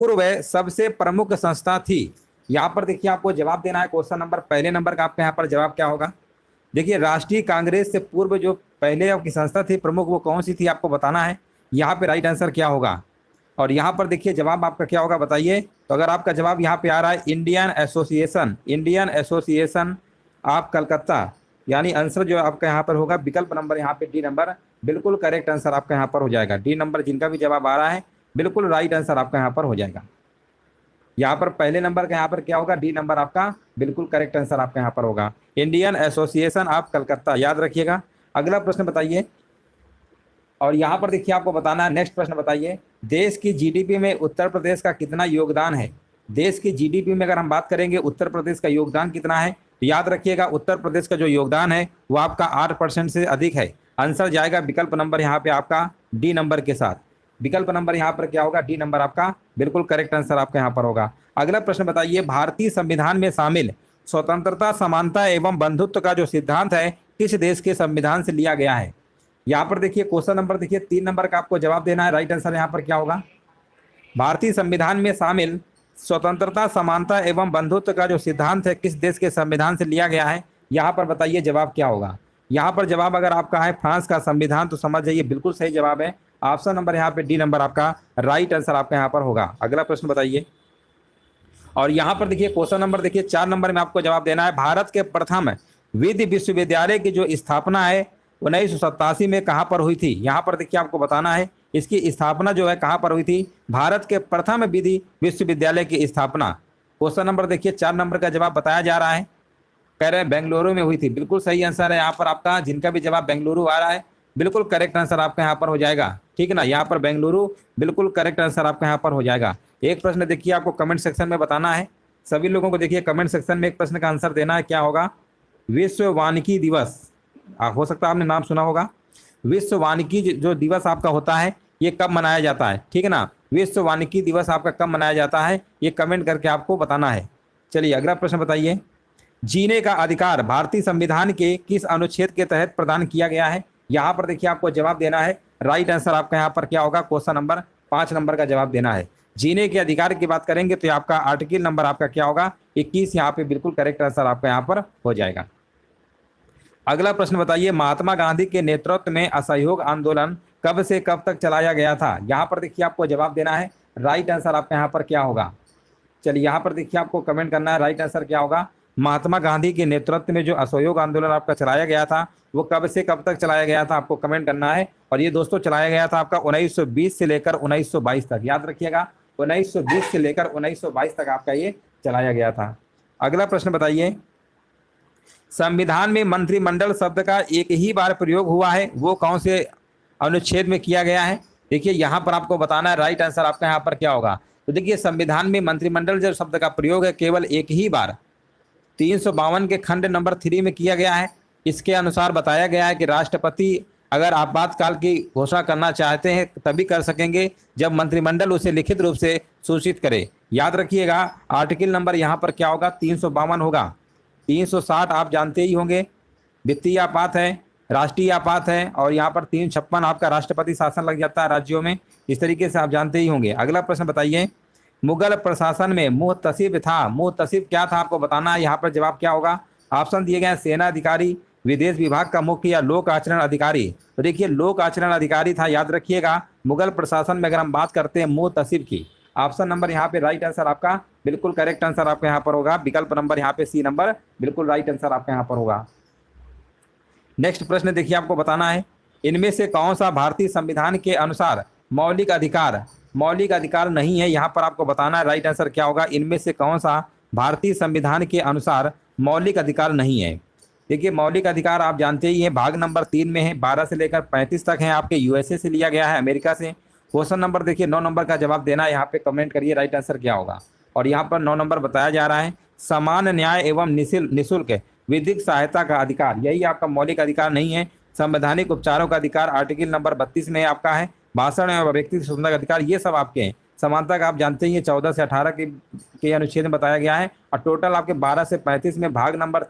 पूर्व सबसे प्रमुख संस्था थी। यहाँ पर देखिए आपको जवाब देना है। क्वेश्चन नंबर पहले नंबर का आपके यहाँ पर जवाब क्या होगा? देखिए राष्ट्रीय कांग्रेस से पूर्व जो पहले आपकी संस्था थी प्रमुख, वो कौन सी थी आपको बताना है। यहाँ पे राइट आंसर क्या होगा, और यहाँ पर देखिए जवाब आपका क्या होगा बताइए। तो अगर आपका जवाब यहाँ पे आ रहा है इंडियन एसोसिएशन ऑफ कलकत्ता, यानी आंसर जो आपका यहाँ पर होगा विकल्प नंबर यहाँ पे डी नंबर बिल्कुल करेक्ट आंसर आपका यहाँ पर हो जाएगा। डी नंबर जिनका भी जवाब आ रहा है बिल्कुल राइट आंसर आपका यहाँ पर हो जाएगा। यहाँ पर पहले नंबर का यहाँ पर क्या होगा? डी नंबर आपका बिल्कुल करेक्ट आंसर आपका यहाँ पर होगा, इंडियन एसोसिएशन ऑफ कलकत्ता, याद रखिएगा। अगला प्रश्न बताइए, और यहाँ पर देखिए आपको बताना है। नेक्स्ट प्रश्न बताइए, देश की जीडीपी में उत्तर प्रदेश का कितना योगदान है? देश की जीडीपी में अगर हम बात करेंगे उत्तर प्रदेश का योगदान कितना है, तो याद रखिएगा उत्तर प्रदेश का जो योगदान है वो आपका 8% से अधिक है। आंसर जाएगा विकल्प नंबर यहाँ पे आपका डी नंबर के साथ। विकल्प नंबर यहाँ पर क्या होगा? डी नंबर आपका बिल्कुल करेक्ट आंसर आपका यहाँ पर होगा। अगला प्रश्न बताइए, भारतीय संविधान में शामिल स्वतंत्रता, समानता एवं बंधुत्व का जो सिद्धांत है किस देश के संविधान से लिया गया है? यहाँ पर देखिए क्वेश्चन नंबर देखिए 3 नंबर का आपको जवाब देना है। राइट आंसर यहाँ पर क्या होगा? भारतीय संविधान में शामिल स्वतंत्रता, समानता एवं बंधुत्व का जो सिद्धांत है किस देश के संविधान से लिया गया है? यहाँ पर बताइए जवाब क्या होगा। यहाँ पर जवाब अगर आपका है फ्रांस का संविधान, तो समझ जाइए बिल्कुल सही जवाब है। ऑप्शन नंबर यहाँ पे डी नंबर आपका राइट आंसर आपका यहाँ पर होगा। अगला प्रश्न बताइए, और यहाँ पर देखिए क्वेश्चन नंबर देखिए 4 नंबर में आपको जवाब देना है। भारत के प्रथम विधि विश्वविद्यालय की जो स्थापना है 1987 में कहाँ पर हुई थी? यहाँ पर देखिए आपको बताना है इसकी स्थापना जो है कहाँ पर हुई थी। भारत के प्रथम विधि विश्वविद्यालय की स्थापना, क्वेश्चन नंबर देखिए 4 नंबर का जवाब बताया जा रहा है, कह रहे हैं बेंगलुरु में हुई थी। बिल्कुल सही आंसर है यहाँ पर आपका। जिनका भी जवाब बेंगलुरु आ रहा है बिल्कुल करेक्ट आंसर आपका यहाँ पर हो जाएगा, ठीक है ना। यहाँ पर बेंगलुरु बिल्कुल करेक्ट आंसर आपका यहाँ पर हो जाएगा। एक प्रश्न देखिए आपको कमेंट सेक्शन में बताना है, सभी लोगों को देखिए कमेंट सेक्शन में एक प्रश्न का आंसर देना है। क्या होगा? विश्व वानिकी दिवस, हो सकता है आपने नाम सुना होगा। विश्व वानिकी जो दिवस आपका होता है ये कब मनाया जाता है, ठीक है ना। विश्व वानिकी दिवस आपका कब मनाया जाता है ये कमेंट करके आपको बताना है। चलिए अगला प्रश्न बताइए, जीने का अधिकार भारतीय संविधान के किस अनुच्छेद के तहत प्रदान किया गया है? यहाँ पर देखिए आपको जवाब देना है। राइट आंसर आपका यहाँ पर क्या होगा? क्वेश्चन नंबर 5 नंबर का जवाब देना है। जीने के अधिकार की बात करेंगे तो आपका आर्टिकल नंबर आपका क्या होगा? 21। यहाँ पे बिल्कुल करेक्ट आंसर आपका यहाँ पर हो जाएगा। अगला प्रश्न बताइए, महात्मा गांधी के नेतृत्व में असहयोग आंदोलन कब से कब तक चलाया गया था? यहाँ पर देखिए आपको जवाब देना है। राइट आंसर आपका यहाँ पर क्या होगा? चलिए यहाँ पर देखिए आपको कमेंट करना है राइट आंसर क्या होगा। महात्मा गांधी के नेतृत्व में जो असहयोग आंदोलन आपका चलाया गया था वो कब से कब तक चलाया गया था आपको कमेंट करना है। और ये दोस्तों चलाया गया था आपका 1920 से लेकर 1922 तक, याद रखिएगा 1920 से लेकर 1922 तक आपका ये चलाया गया था। अगला प्रश्न बताइए, संविधान में मंत्रिमंडल शब्द का एक ही बार प्रयोग हुआ है वो कौन से अनुच्छेद में किया गया है? देखिए यहाँ पर आपको बताना है राइट आंसर आपका यहाँ पर क्या होगा। तो देखिए संविधान में मंत्रिमंडल जो शब्द का प्रयोग है केवल एक ही बार 352 के खंड नंबर 3 में किया गया है। इसके अनुसार बताया गया है कि राष्ट्रपति अगर आपातकाल की घोषणा करना चाहते हैं तभी कर सकेंगे जब मंत्रिमंडल उसे लिखित रूप से सूचित करे। याद रखिएगा आर्टिकल नंबर यहाँ पर क्या होगा? 352 होगा। 360 आप जानते ही होंगे वित्तीय आपात है, राष्ट्रीय आपात है, और यहाँ पर 356 आपका राष्ट्रपति शासन लग जाता है राज्यों में, इस तरीके से आप जानते ही होंगे। अगला प्रश्न बताइए, मुगल प्रशासन में मुहतसिब था, मुहतसिब क्या था आपको बताना है। यहाँ पर जवाब क्या होगा? ऑप्शन दिए गए हैं सेना अधिकारी, विदेश विभाग का मुख्य या लोक आचरण अधिकारी। तो देखिए लोक आचरण अधिकारी था, याद रखिएगा मुगल प्रशासन में अगर हम बात करते हैं मुहतसिब की। ऑप्शन नंबर यहाँ पे राइट आंसर आपका बिल्कुल करेक्ट आंसर आपका यहाँ पर होगा। विकल्प नंबर यहाँ पे सी नंबर बिल्कुल राइट आंसर आपका यहाँ पर होगा। नेक्स्ट प्रश्न देखिए आपको बताना है, इनमें से कौन सा भारतीय संविधान के अनुसार मौलिक अधिकार नहीं है? यहाँ पर आपको बताना है राइट आंसर क्या होगा। इनमें से कौन सा भारतीय संविधान के अनुसार मौलिक अधिकार नहीं है? देखिए मौलिक अधिकार आप जानते ही हैं भाग नंबर 3 में है, 12 से लेकर 35 तक है, आपके यूएसए से लिया गया है, अमेरिका से। क्वेश्चन नंबर देखिए 9 नंबर का जवाब देना है, यहाँ पे कमेंट करिए राइट आंसर क्या होगा। और यहाँ पर 9 नंबर बताया जा रहा है, समान न्याय एवं निःशुल्क विधिक सहायता का अधिकार, यही आपका मौलिक अधिकार नहीं है। संवैधानिक उपचारों का अधिकार आर्टिकल नंबर 32 में आपका है। भाषण एवं व्यक्ति स्वतंत्रता का अधिकार ये सब आपके हैं। समानता का आप जानते ही हैं 14 से 18 के अनुच्छेद में बताया गया है। और टोटल आपके 12 से 35 में भाग नंबर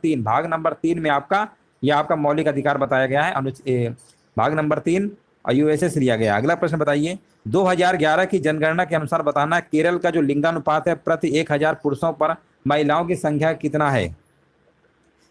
3 में आपका यह आपका मौलिक अधिकार बताया गया है, भाग नंबर 3 और यूएसए से लिया गया। अगला प्रश्न बताइए, 2011 की जनगणना के अनुसार बताना केरल का जो लिंगानुपात है प्रति 1000 पुरुषों पर महिलाओं की संख्या कितना है।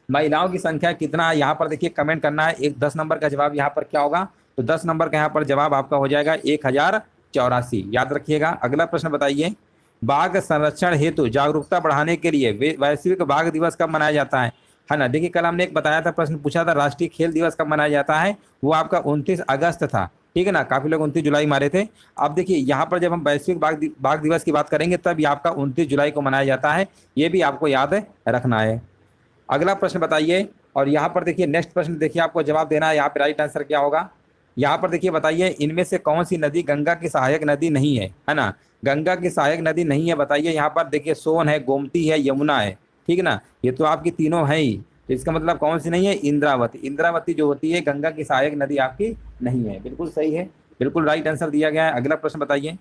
महिलाओं की संख्या कितना है यहाँ पर देखिए कमेंट करना है। एक 10 नंबर का जवाब यहाँ पर क्या होगा, तो 10 नंबर का यहाँ पर जवाब आपका हो जाएगा 1084, याद रखिएगा। अगला प्रश्न बताइए, बाघ संरक्षण हेतु जागरूकता बढ़ाने के लिए वैश्विक बाघ दिवस कब मनाया जाता है ना। देखिए कल हमने एक बताया था, प्रश्न पूछा था राष्ट्रीय खेल दिवस कब मनाया जाता है, वो आपका 29 अगस्त था, ठीक है ना। काफी लोग 29 जुलाई मारे थे। अब देखिए यहाँ पर जब हम वैश्विक बाघ दिवस की बात करेंगे तब ये आपका 29 जुलाई को मनाया जाता है, ये भी आपको याद रखना है। अगला प्रश्न बताइए, और यहाँ पर देखिए नेक्स्ट प्रश्न देखिए आपको जवाब देना है, यहाँ पे राइट आंसर क्या होगा। यहाँ पर देखिए बताइए, इनमें से कौन सी नदी गंगा की सहायक नदी नहीं है ना। गंगा की सहायक नदी नहीं है बताइए। यहाँ पर देखिए सोन है, गोमती है, यमुना है, ठीक है ना। ये तो आपकी तीनों है ही, तो इसका मतलब कौन सी नहीं है, इंद्रावती। इंद्रावती जो होती है गंगा की सहायक नदी आपकी नहीं है। बिल्कुल सही है, बिल्कुल राइट आंसर दिया गया है। अगला प्रश्न बताइए,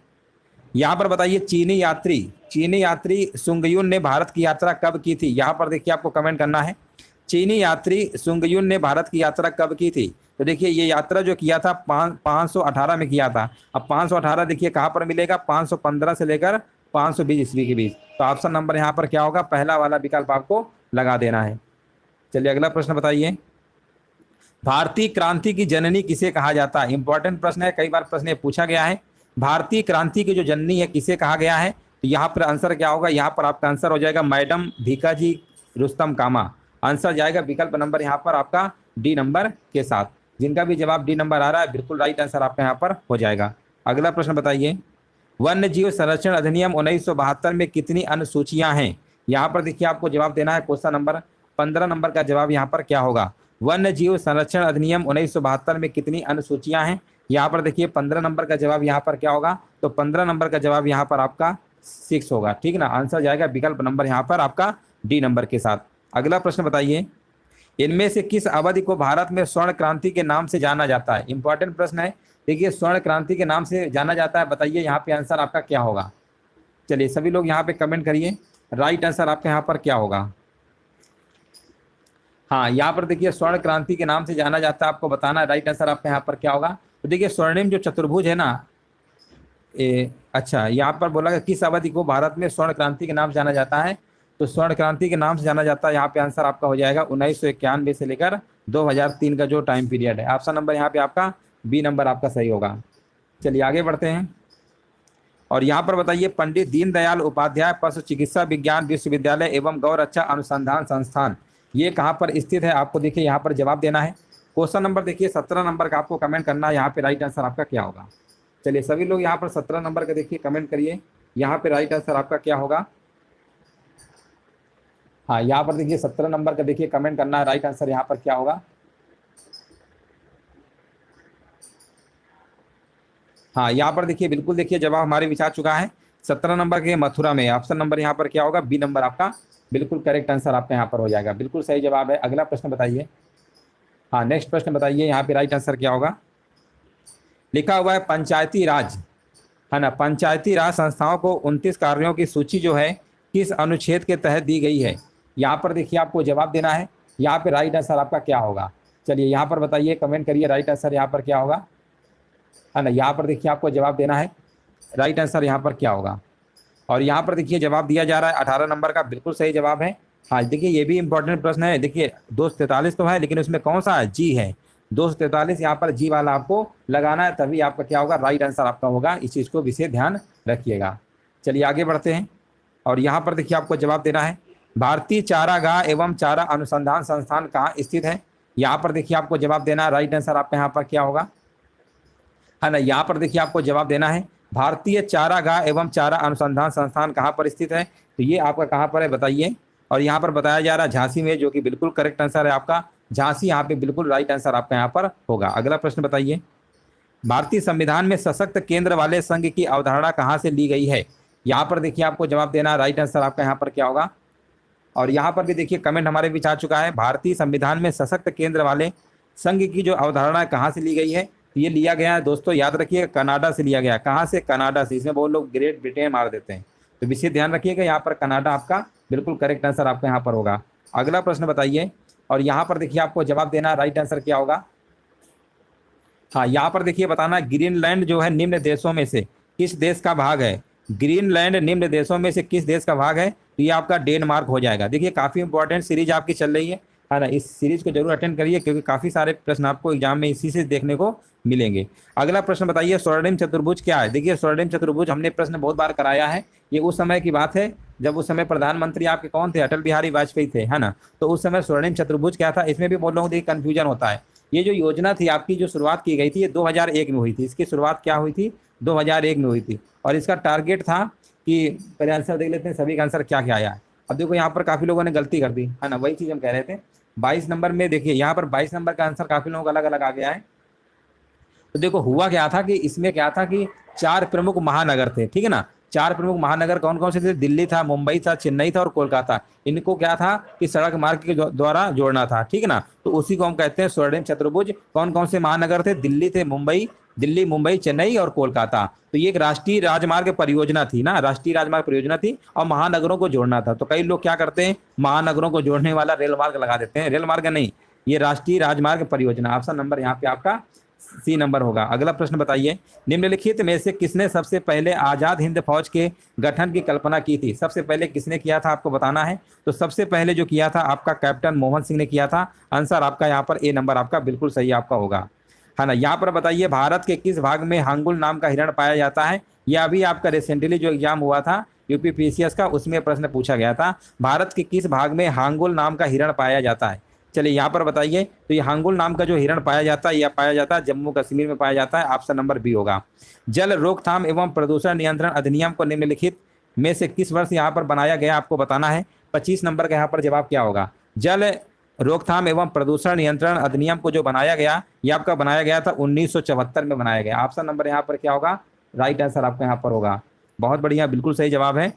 यहाँ पर बताइए, चीनी यात्री सुंगयुन ने भारत की यात्रा कब की थी। यहाँ पर देखिए आपको कमेंट करना है, चीनी यात्री सुंगयुन ने भारत की यात्रा कब की थी। तो देखिए ये यात्रा जो किया था 518 में किया था। अब 518 देखिए कहाँ पर मिलेगा, 515 से लेकर 520 ईस्वी के बीच। तो ऑप्शन नंबर यहाँ पर क्या होगा, पहला वाला विकल्प आपको लगा देना है। चलिए अगला प्रश्न बताइए, भारतीय क्रांति की जननी किसे कहा जाता है। इंपॉर्टेंट प्रश्न है, कई बार प्रश्न ये पूछा गया है। भारतीय क्रांति की जो जननी है किसे कहा गया है, तो यहाँ पर आंसर क्या होगा, यहाँ पर आपका आंसर हो जाएगा मैडम भीकाजी रुस्तम कामा। आंसर जाएगा विकल्प नंबर यहाँ पर आपका डी नंबर के साथ। जिनका भी जवाब डी नंबर आ रहा है बिल्कुल राइट आंसर आपका यहाँ पर हो जाएगा। अगला प्रश्न बताइए, वन्य जीव संरक्षण अधिनियम 1972 में कितनी अनुसूचियां हैं। यहाँ पर देखिए आपको जवाब देना है, क्वेश्चन नंबर 15 नंबर का जवाब यहाँ पर क्या होगा। वन्य जीव संरक्षण अधिनियम 1972 में कितनी अनुसूचियां हैं। यहाँ पर देखिए 15 नंबर का जवाब यहाँ पर क्या होगा, तो 15 नंबर का जवाब यहाँ पर आपका 6 होगा, ठीक ना। आंसर जाएगा विकल्प नंबर यहाँ पर आपका डी नंबर के साथ। अगला प्रश्न बताइए, इनमें से किस अवधि को भारत में स्वर्ण क्रांति के नाम से जाना जाता है। इंपॉर्टेंट प्रश्न है, देखिए स्वर्ण क्रांति के नाम से जाना जाता है, बताइए यहाँ पे आंसर आपका क्या होगा। चलिए सभी लोग यहाँ पे कमेंट करिए, राइट आंसर आपका यहाँ पर क्या होगा। हाँ यहाँ पर देखिए स्वर्ण क्रांति के नाम से जाना जाता है, आपको बताना है राइट आंसर आपका यहाँ पर क्या होगा। तो देखिए स्वर्णिम जो चतुर्भुज है ना, अच्छा यहाँ पर बोला कि किस अवधि को भारत में स्वर्ण क्रांति के नाम से जाना जाता है, तो स्वर्ण क्रांति के नाम से जाना जाता है। यहाँ पे आंसर आपका हो जाएगा 1991 से लेकर 2003 का जो टाइम पीरियड है। ऑप्शन नंबर यहाँ पे आपका बी नंबर आपका सही होगा। चलिए आगे बढ़ते हैं, और यहाँ पर बताइए, पंडित दीनदयाल उपाध्याय पशु चिकित्सा विज्ञान विश्वविद्यालय एवं गौ रक्षा अनुसंधान संस्थान ये कहाँ पर स्थित है। आपको देखिए यहाँ पर जवाब देना है। क्वेश्चन नंबर देखिए 17 नंबर का आपको कमेंट करना है, यहाँ पे राइट आंसर आपका क्या होगा। चलिए सभी लोग यहाँ पर 17 नंबर का देखिए कमेंट करिए, यहाँ पे राइट आंसर आपका क्या होगा। हाँ यहाँ पर देखिए 17 नंबर का देखिए कमेंट करना है, राइट आंसर यहाँ पर क्या होगा। हाँ यहाँ पर देखिए बिल्कुल देखिए जवाब हमारे बीच आ चुका है 17 नंबर के मथुरा में। ऑप्शन नंबर यहाँ पर क्या होगा, बी नंबर आपका बिल्कुल करेक्ट आंसर आपका यहाँ पर हो जाएगा, बिल्कुल सही जवाब है। अगला प्रश्न बताइए, हाँ नेक्स्ट प्रश्न बताइए, यहाँ पे राइट आंसर क्या होगा। लिखा हुआ है पंचायती राज है ना, पंचायती राज संस्थाओं को 29 कार्यों की सूची जो है किस अनुच्छेद के तहत दी गई है। यहाँ पर देखिए आपको जवाब देना है, यहाँ पे राइट आंसर आपका क्या होगा। चलिए यहाँ पर बताइए, कमेंट करिए राइट आंसर यहाँ पर क्या होगा है ना। यहाँ पर देखिए आपको जवाब देना है, राइट आंसर यहाँ पर क्या होगा। और यहाँ पर देखिए जवाब दिया जा रहा है 18 नंबर का, बिल्कुल सही जवाब है। हाँ देखिए ये भी इंपॉर्टेंट प्रश्न है, देखिए 243 तो है लेकिन उसमें कौन सा है, जी है 243, यहाँ पर जी वाला आपको लगाना है, तभी आपका क्या होगा, राइट आंसर आपका होगा। इस चीज़ को विशेष ध्यान रखिएगा। चलिए आगे बढ़ते हैं, और यहाँ पर देखिए आपको जवाब देना है, भारतीय चारागाह एवं चारा अनुसंधान संस्थान कहाँ स्थित है। यहाँ पर देखिए आपको जवाब देना है, राइट आंसर आपका यहाँ पर क्या होगा है ना। यहाँ पर देखिए आपको जवाब देना है, भारतीय चारागाह एवं चारा अनुसंधान संस्थान कहाँ पर स्थित है, तो ये आपका कहाँ पर है बताइए। और यहाँ पर बताया जा रहा है झांसी में, जो कि बिल्कुल करेक्ट आंसर है आपका झांसी, यहाँ पे बिल्कुल राइट आंसर आपका यहाँ पर होगा। अगला प्रश्न बताइए, भारतीय संविधान में सशक्त केंद्र वाले संघ की अवधारणा कहाँ से ली गई है। यहाँ पर देखिए आपको जवाब देना है, राइट आंसर आपका यहाँ पर क्या होगा। और यहाँ पर भी देखिए कमेंट हमारे बीच आ चुका है, भारतीय संविधान में सशक्त केंद्र वाले संघ की जो अवधारणा कहाँ से ली गई है, ये लिया गया है दोस्तों, याद रखिए कनाडा से लिया गया। कहाँ से, कनाडा से। इसमें बहुत लोग ग्रेट ब्रिटेन मार देते हैं, तो विशेष ध्यान रखिएगा, यहाँ पर कनाडा आपका बिल्कुल करेक्ट आंसर आपका यहाँ पर होगा। अगला प्रश्न बताइए, और यहाँ पर देखिए आपको जवाब देना, राइट आंसर क्या होगा। हाँ, यहाँ पर देखिए बताना, ग्रीनलैंड जो है निम्न देशों में से किस देश का भाग है? ग्रीनलैंड निम्न देशों में से किस देश का भाग है? तो ये आपका डेनमार्क हो जाएगा। देखिए काफी इंपॉर्टेंट सीरीज आपकी चल रही है ना, इस सीरीज को जरूर अटेंड करिए क्योंकि काफी सारे प्रश्न आपको एग्जाम में इसी से देखने को मिलेंगे। अगला प्रश्न बताइए, स्वर्णिम चतुर्भुज क्या है? देखिए स्वर्णिम चतुर्भुज हमने प्रश्न बहुत बार कराया है। ये उस समय की बात है जब उस समय प्रधानमंत्री आपके कौन थे? अटल बिहारी वाजपेयी थे, है ना। तो उस समय स्वर्णिम चतुर्भुज क्या था, इसमें भी बहुत लोगों को कंफ्यूजन होता है। ये जो योजना थी आपकी, जो शुरुआत की गई थी, ये 2001 में हुई थी। इसकी शुरुआत क्या हुई थी? 2001 में हुई थी। और इसका टारगेट था कि, पहले आंसर देख लेते हैं सभी का आंसर क्या क्या आया है। अब देखो यहाँ पर काफी लोगों ने गलती कर दी, है ना, वही चीज हम कह रहे थे। 22 नंबर में देखिए यहाँ पर 22 नंबर का आंसर काफी लोगों का अलग अलग आ गया है। तो देखो हुआ क्या था कि इसमें क्या था कि 4 प्रमुख महानगर थे, ठीक है ना। 4 प्रमुख महानगर कौन कौन से थे? दिल्ली था, मुंबई था, चेन्नई था और कोलकाता। इनको क्या था कि सड़क मार्ग के द्वारा जोड़ना था, ठीक है ना। तो उसी को हम कहते हैं स्वर्णिम चतुर्भुज। कौन कौन से महानगर थे? दिल्ली, मुंबई, चेन्नई और कोलकाता। तो ये एक राष्ट्रीय राजमार्ग परियोजना थी ना, राष्ट्रीय राजमार्ग परियोजना थी और महानगरों को जोड़ना था। तो कई लोग क्या करते हैं, महानगरों को जोड़ने वाला रेल मार्ग लगा देते हैं। रेल मार्ग नहीं, ये राष्ट्रीय राजमार्ग परियोजना। ऑप्शन नंबर यहाँ पे आपका सी नंबर होगा। अगला प्रश्न बताइए, निम्नलिखित में से किसने सबसे पहले आजाद हिंद फौज के गठन की कल्पना की थी? सबसे पहले किसने किया था आपको बताना है। तो सबसे पहले जो किया था आपका कैप्टन मोहन सिंह ने किया था। आंसर आपका यहाँ पर ए नंबर आपका बिल्कुल सही आपका होगा, है ना। यहाँ पर बताइए, भारत के किस भाग में हांगुल नाम का हिरण पाया जाता है? यह अभी आपका रिसेंटली जो एग्जाम हुआ था यूपीपीसीएस का, उसमें प्रश्न पूछा गया था, भारत के किस भाग में हांगुल नाम का हिरण पाया जाता है। चलिए यहाँ पर बताइए, तो ये हांगुल नाम का जो हिरण पाया जाता है, यह पाया जाता है जम्मू कश्मीर में पाया जाता है। ऑप्शन नंबर बी होगा। जल रोकथाम एवं प्रदूषण नियंत्रण अधिनियम को निम्नलिखित में से किस वर्ष यहाँ पर बनाया गया आपको बताना है। 25 नंबर का यहाँ पर जवाब क्या होगा? जल रोकथाम एवं प्रदूषण नियंत्रण अधिनियम को जो बनाया गया, ये आपका बनाया गया था 1974 में बनाया गया। ऑप्शन नंबर यहाँ पर क्या होगा? राइट आंसर आपका यहाँ पर होगा। बहुत बढ़िया, बिल्कुल सही जवाब है।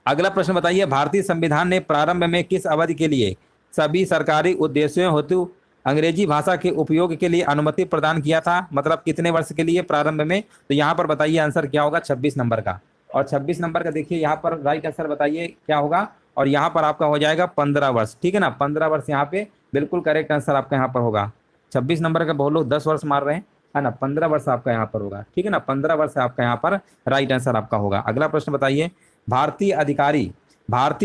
अगला प्रश्न बताइए, भारतीय संविधान ने प्रारंभ में किस अवधि के लिए सभी सरकारी उद्देश्यों हेतु अंग्रेजी भाषा के उपयोग के लिए अनुमति प्रदान किया था? मतलब कितने वर्ष के लिए प्रारंभ में? तो यहाँ पर बताइए आंसर क्या होगा 26 नंबर का। और 26 नंबर का देखिए यहाँ पर राइट आंसर बताइए क्या होगा, और यहाँ पर आपका हो जाएगा 15 वर्ष, ठीक है ना। 15 वर्ष यहाँ पे बिल्कुल करेक्ट आंसर आपका यहाँ पर होगा। 26 नंबर का बहुत लोग 10 वर्ष मार रहे हैं, है ना। 15 वर्ष आपका यहाँ पर होगा, ठीक है ना। 15 वर्ष आपका यहाँ पर राइट आंसर आपका होगा। अगला प्रश्न बताइए, भारतीय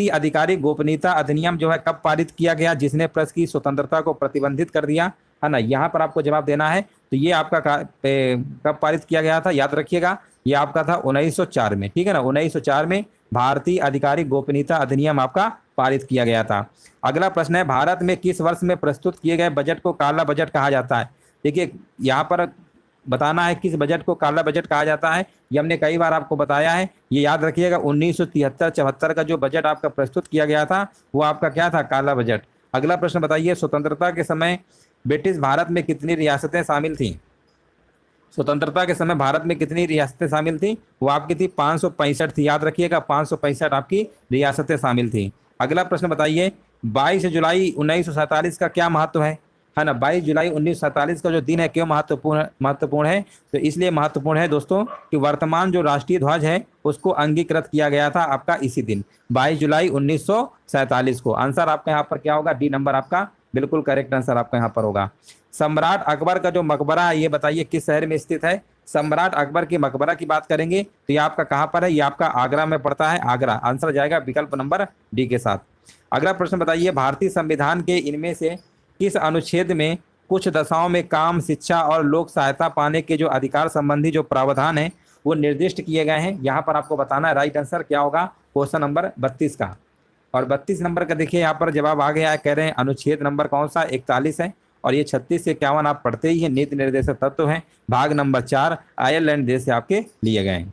अधिकारी गोपनीयता अधिनियम जो है कब पारित किया गया, जिसने प्रेस की स्वतंत्रता को प्रतिबंधित कर दिया, है ना। यहाँ पर आपको जवाब देना है। तो ये आपका कब पारित किया गया था, याद रखिएगा, ये आपका था 1904 में, ठीक है ना। 1904 में भारतीय अधिकारी गोपनीयता अधिनियम आपका पारित किया गया था। अगला प्रश्न है, भारत में किस वर्ष में प्रस्तुत किए गए बजट को काला बजट कहा जाता है? देखिए यहाँ पर बताना है किस बजट को काला बजट कहा जाता है। ये हमने कई बार आपको बताया है, ये याद रखिएगा। 1973-74 का जो बजट आपका प्रस्तुत किया गया था वो आपका क्या था? काला बजट। अगला प्रश्न बताइए, स्वतंत्रता के समय ब्रिटिश भारत में कितनी रियासतें शामिल थीं? स्वतंत्रता के समय भारत में कितनी रियासतें शामिल थी? वो आपकी थी 565 थी, याद रखिएगा 565 आपकी रियासतें शामिल थी। अगला प्रश्न बताइए, 22 जुलाई 1947 का क्या महत्व है ना। 22 जुलाई 1947 का जो दिन है क्यों महत्वपूर्ण है? तो इसलिए महत्वपूर्ण है दोस्तों कि वर्तमान जो राष्ट्रीय ध्वज है उसको अंगीकृत किया गया था आपका इसी दिन 22 जुलाई 1947 को। आंसर आपका यहाँ पर क्या होगा? डी नंबर आपका बिल्कुल करेक्ट आंसर आपका यहाँ पर होगा। सम्राट अकबर का जो मकबरा है ये बताइए किस शहर में स्थित है? सम्राट अकबर के मकबरा की बात करेंगे तो ये आपका कहाँ पर है? ये आपका आगरा में पड़ता है, आगरा। आंसर जाएगा विकल्प नंबर डी के साथ। अगला प्रश्न बताइए, भारतीय संविधान के इनमें से किस अनुच्छेद में कुछ दशाओं में काम, शिक्षा और लोक सहायता पाने के जो अधिकार संबंधी जो प्रावधान है वो निर्दिष्ट किए गए हैं? यहाँ पर आपको बताना है राइट आंसर क्या होगा क्वेश्चन नंबर 32 का। और 32 नंबर का देखिए यहाँ पर जवाब आ गया है, कह रहे हैं अनुच्छेद नंबर कौन सा? 41 है। और ये 36 से 51 आप पढ़ते ही हैं, नीति निर्देशक तत्व हैं। भाग नंबर 4 आयरलैंड देश से आपके लिए गए हैं।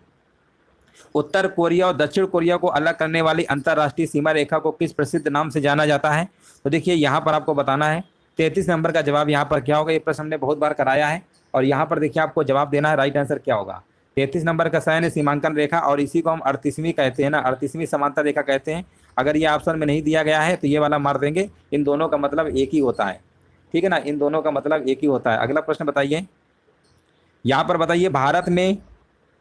उत्तर कोरिया और दक्षिण कोरिया को अलग करने वाली अंतर्राष्ट्रीय सीमा रेखा को किस प्रसिद्ध नाम से जाना जाता है? तो देखिए यहाँ पर आपको बताना है 33 नंबर का जवाब यहाँ पर क्या होगा? ये प्रश्न हमने बहुत बार कराया है और यहाँ पर देखिए आपको जवाब देना है राइट आंसर क्या होगा? 33 नंबर का सैन्य सीमांकन रेखा, और इसी को हम 38वीं कहते हैं ना, 38वीं समांतर रेखा कहते हैं। अगर ये ऑप्शन में नहीं दिया गया है तो ये वाला मार देंगे। इन दोनों का मतलब एक ही होता है, ठीक है ना, इन दोनों का मतलब एक ही होता है। अगला प्रश्न बताइए, यहाँ पर बताइए भारत में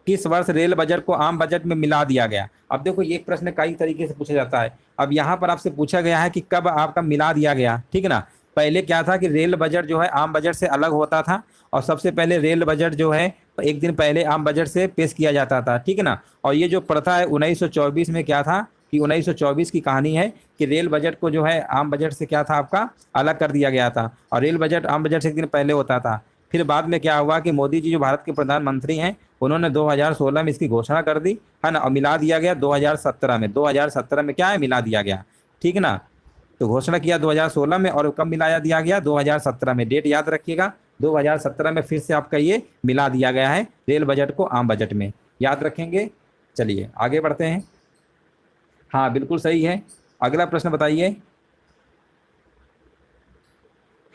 किस वर्ष रेल बजट को आम बजट में मिला दिया गया? अब देखो ये प्रश्न कई तरीके से पूछा जाता है। अब यहाँ पर आपसे पूछा गया है कि कब आपका मिला दिया गया, ठीक है ना। पहले क्या था कि रेल बजट जो है आम बजट से अलग होता था, और सबसे पहले रेल बजट जो है एक दिन पहले आम बजट से पेश किया जाता था, ठीक है ना। और ये जो प्रथा है 1924 में क्या था कि 1924 की कहानी है कि रेल बजट को जो है आम बजट से क्या था आपका अलग कर दिया गया था, और रेल बजट आम बजट से एक दिन पहले होता था। फिर बाद में क्या हुआ कि मोदी जी जो भारत के प्रधानमंत्री हैं उन्होंने 2016 में इसकी घोषणा कर दी, है ना, और मिला दिया गया 2017 में। 2017 में क्या है, मिला दिया गया, ठीक है ना। तो घोषणा किया 2016 में, और कब मिलाया दिया गया, 2017 में। डेट याद रखिएगा, 2017 में फिर से आपका ये मिला दिया गया है रेल बजट को आम बजट में, याद रखेंगे। चलिए आगे बढ़ते हैं। हाँ बिल्कुल सही है। अगला प्रश्न बताइए।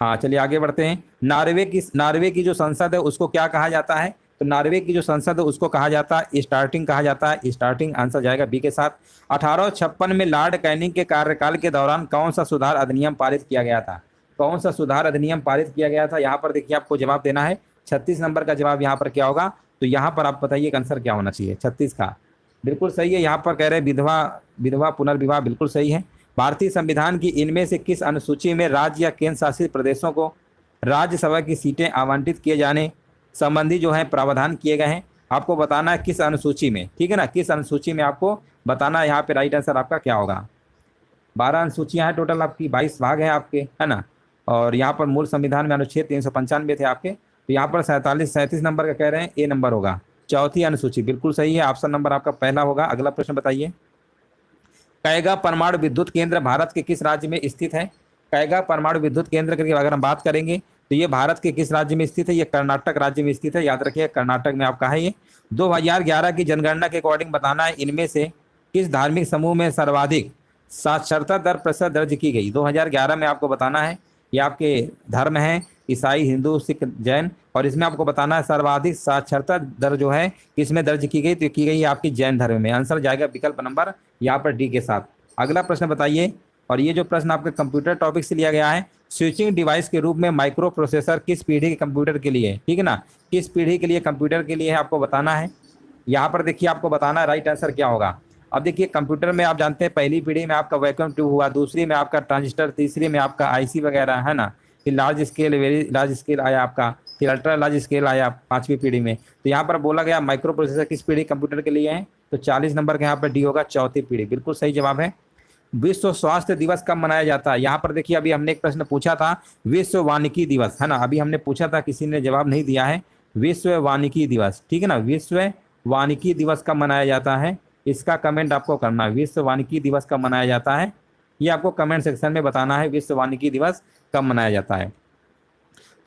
हाँ चलिए आगे बढ़ते हैं। नार्वे की जो संसद है उसको क्या कहा जाता है, तो नार्वे की जो संसद है उसको कहा जाता है स्टार्टिंग, कहा जाता है स्टार्टिंग। आंसर जाएगा बी के साथ। 1856 में लॉर्ड कैनिंग के कार्यकाल के दौरान कौन सा सुधार अधिनियम पारित किया गया था, कौन सा सुधार अधिनियम पारित किया गया था। यहाँ पर देखिए आपको जवाब देना है, 36 नंबर का जवाब यहाँ पर क्या होगा, तो यहाँ पर आप बताइए आंसर क्या होना चाहिए, 36 का। बिल्कुल सही है। यहाँ पर कह रहे हैं विधवा पुनर्विवाह, बिल्कुल सही है। भारतीय संविधान की इनमें से किस अनुसूची में राज्य या केंद्र शासित प्रदेशों को राज्यसभा की सीटें आवंटित किए जाने संबंधी जो है प्रावधान किए गए हैं, आपको बताना है किस अनुसूची में, ठीक है ना, किस अनुसूची में आपको बताना है। यहाँ पे राइट आंसर आपका क्या होगा। 12 अनुसूचियाँ हैं टोटल आपकी, 22 भाग हैं आपके, है ना। और यहाँ पर मूल संविधान में अनुच्छेद 395 थे आपके, तो यहाँ पर 37 नंबर का कह रहे हैं, ए नंबर होगा, चौथी अनुसूची। बिल्कुल सही है, ऑप्शन नंबर आपका पहला होगा। अगला प्रश्न बताइए। कैगा परमाणु विद्युत केंद्र भारत के किस राज्य में स्थित है। कैगा परमाणु विद्युत केंद्र की अगर हम बात करेंगे तो ये भारत के किस राज्य में स्थित है, ये कर्नाटक राज्य में स्थित है, याद रखिए कर्नाटक में आपका है ये। 2011 की जनगणना के अकॉर्डिंग बताना है इनमें से किस धार्मिक समूह में सर्वाधिक साक्षरता दर प्रतिशत दर्ज की गई। 2011 में आपको बताना है, ये आपके धर्म है ईसाई, हिंदू, सिख, जैन, और इसमें आपको बताना है सर्वाधिक साक्षरता दर जो है किसमें दर्ज की गई, तो की गई है आपकी जैन धर्म में। आंसर जाएगा विकल्प नंबर यहाँ पर डी के साथ। अगला प्रश्न बताइए, और ये जो प्रश्न आपके कंप्यूटर टॉपिक से लिया गया है, स्विचिंग डिवाइस के रूप में माइक्रो प्रोसेसर किस पीढ़ी के कंप्यूटर के लिए, ठीक है ना, किस पीढ़ी के लिए कंप्यूटर के लिए है आपको बताना है। यहाँ पर देखिए आपको बताना है राइट आंसर क्या होगा। अब देखिए कंप्यूटर में आप जानते हैं पहली पीढ़ी में आपका वैक्यूम ट्यूब हुआ, दूसरी में आपका ट्रांजिस्टर, तीसरी में आपका आईसी वगैरह, है ना, फिर large scale, very large scale आया आपका, फिर अल्ट्रा लार्ज स्केल आया 5वीं पीढ़ी में। तो यहाँ पर बोला गया माइक्रो प्रोसेसर किस पीढ़ी कंप्यूटर के लिए है, तो 40 नंबर का यहाँ पर डी होगा, चौथी पीढ़ी। बिल्कुल सही जवाब है। विश्व स्वास्थ्य दिवस कब मनाया जाता है। यहाँ पर देखिए अभी हमने एक प्रश्न पूछा था विश्व वानिकी दिवस, है ना, अभी हमने पूछा था किसी ने जवाब नहीं दिया है, विश्व वानिकी दिवस, ठीक है ना, विश्व वानिकी दिवस कब मनाया जाता है, इसका कमेंट आपको करना है। विश्व वानिकी दिवस कब मनाया जाता है, ये आपको कमेंट सेक्शन में बताना है, विश्व वानिकी दिवस कब मनाया जाता है।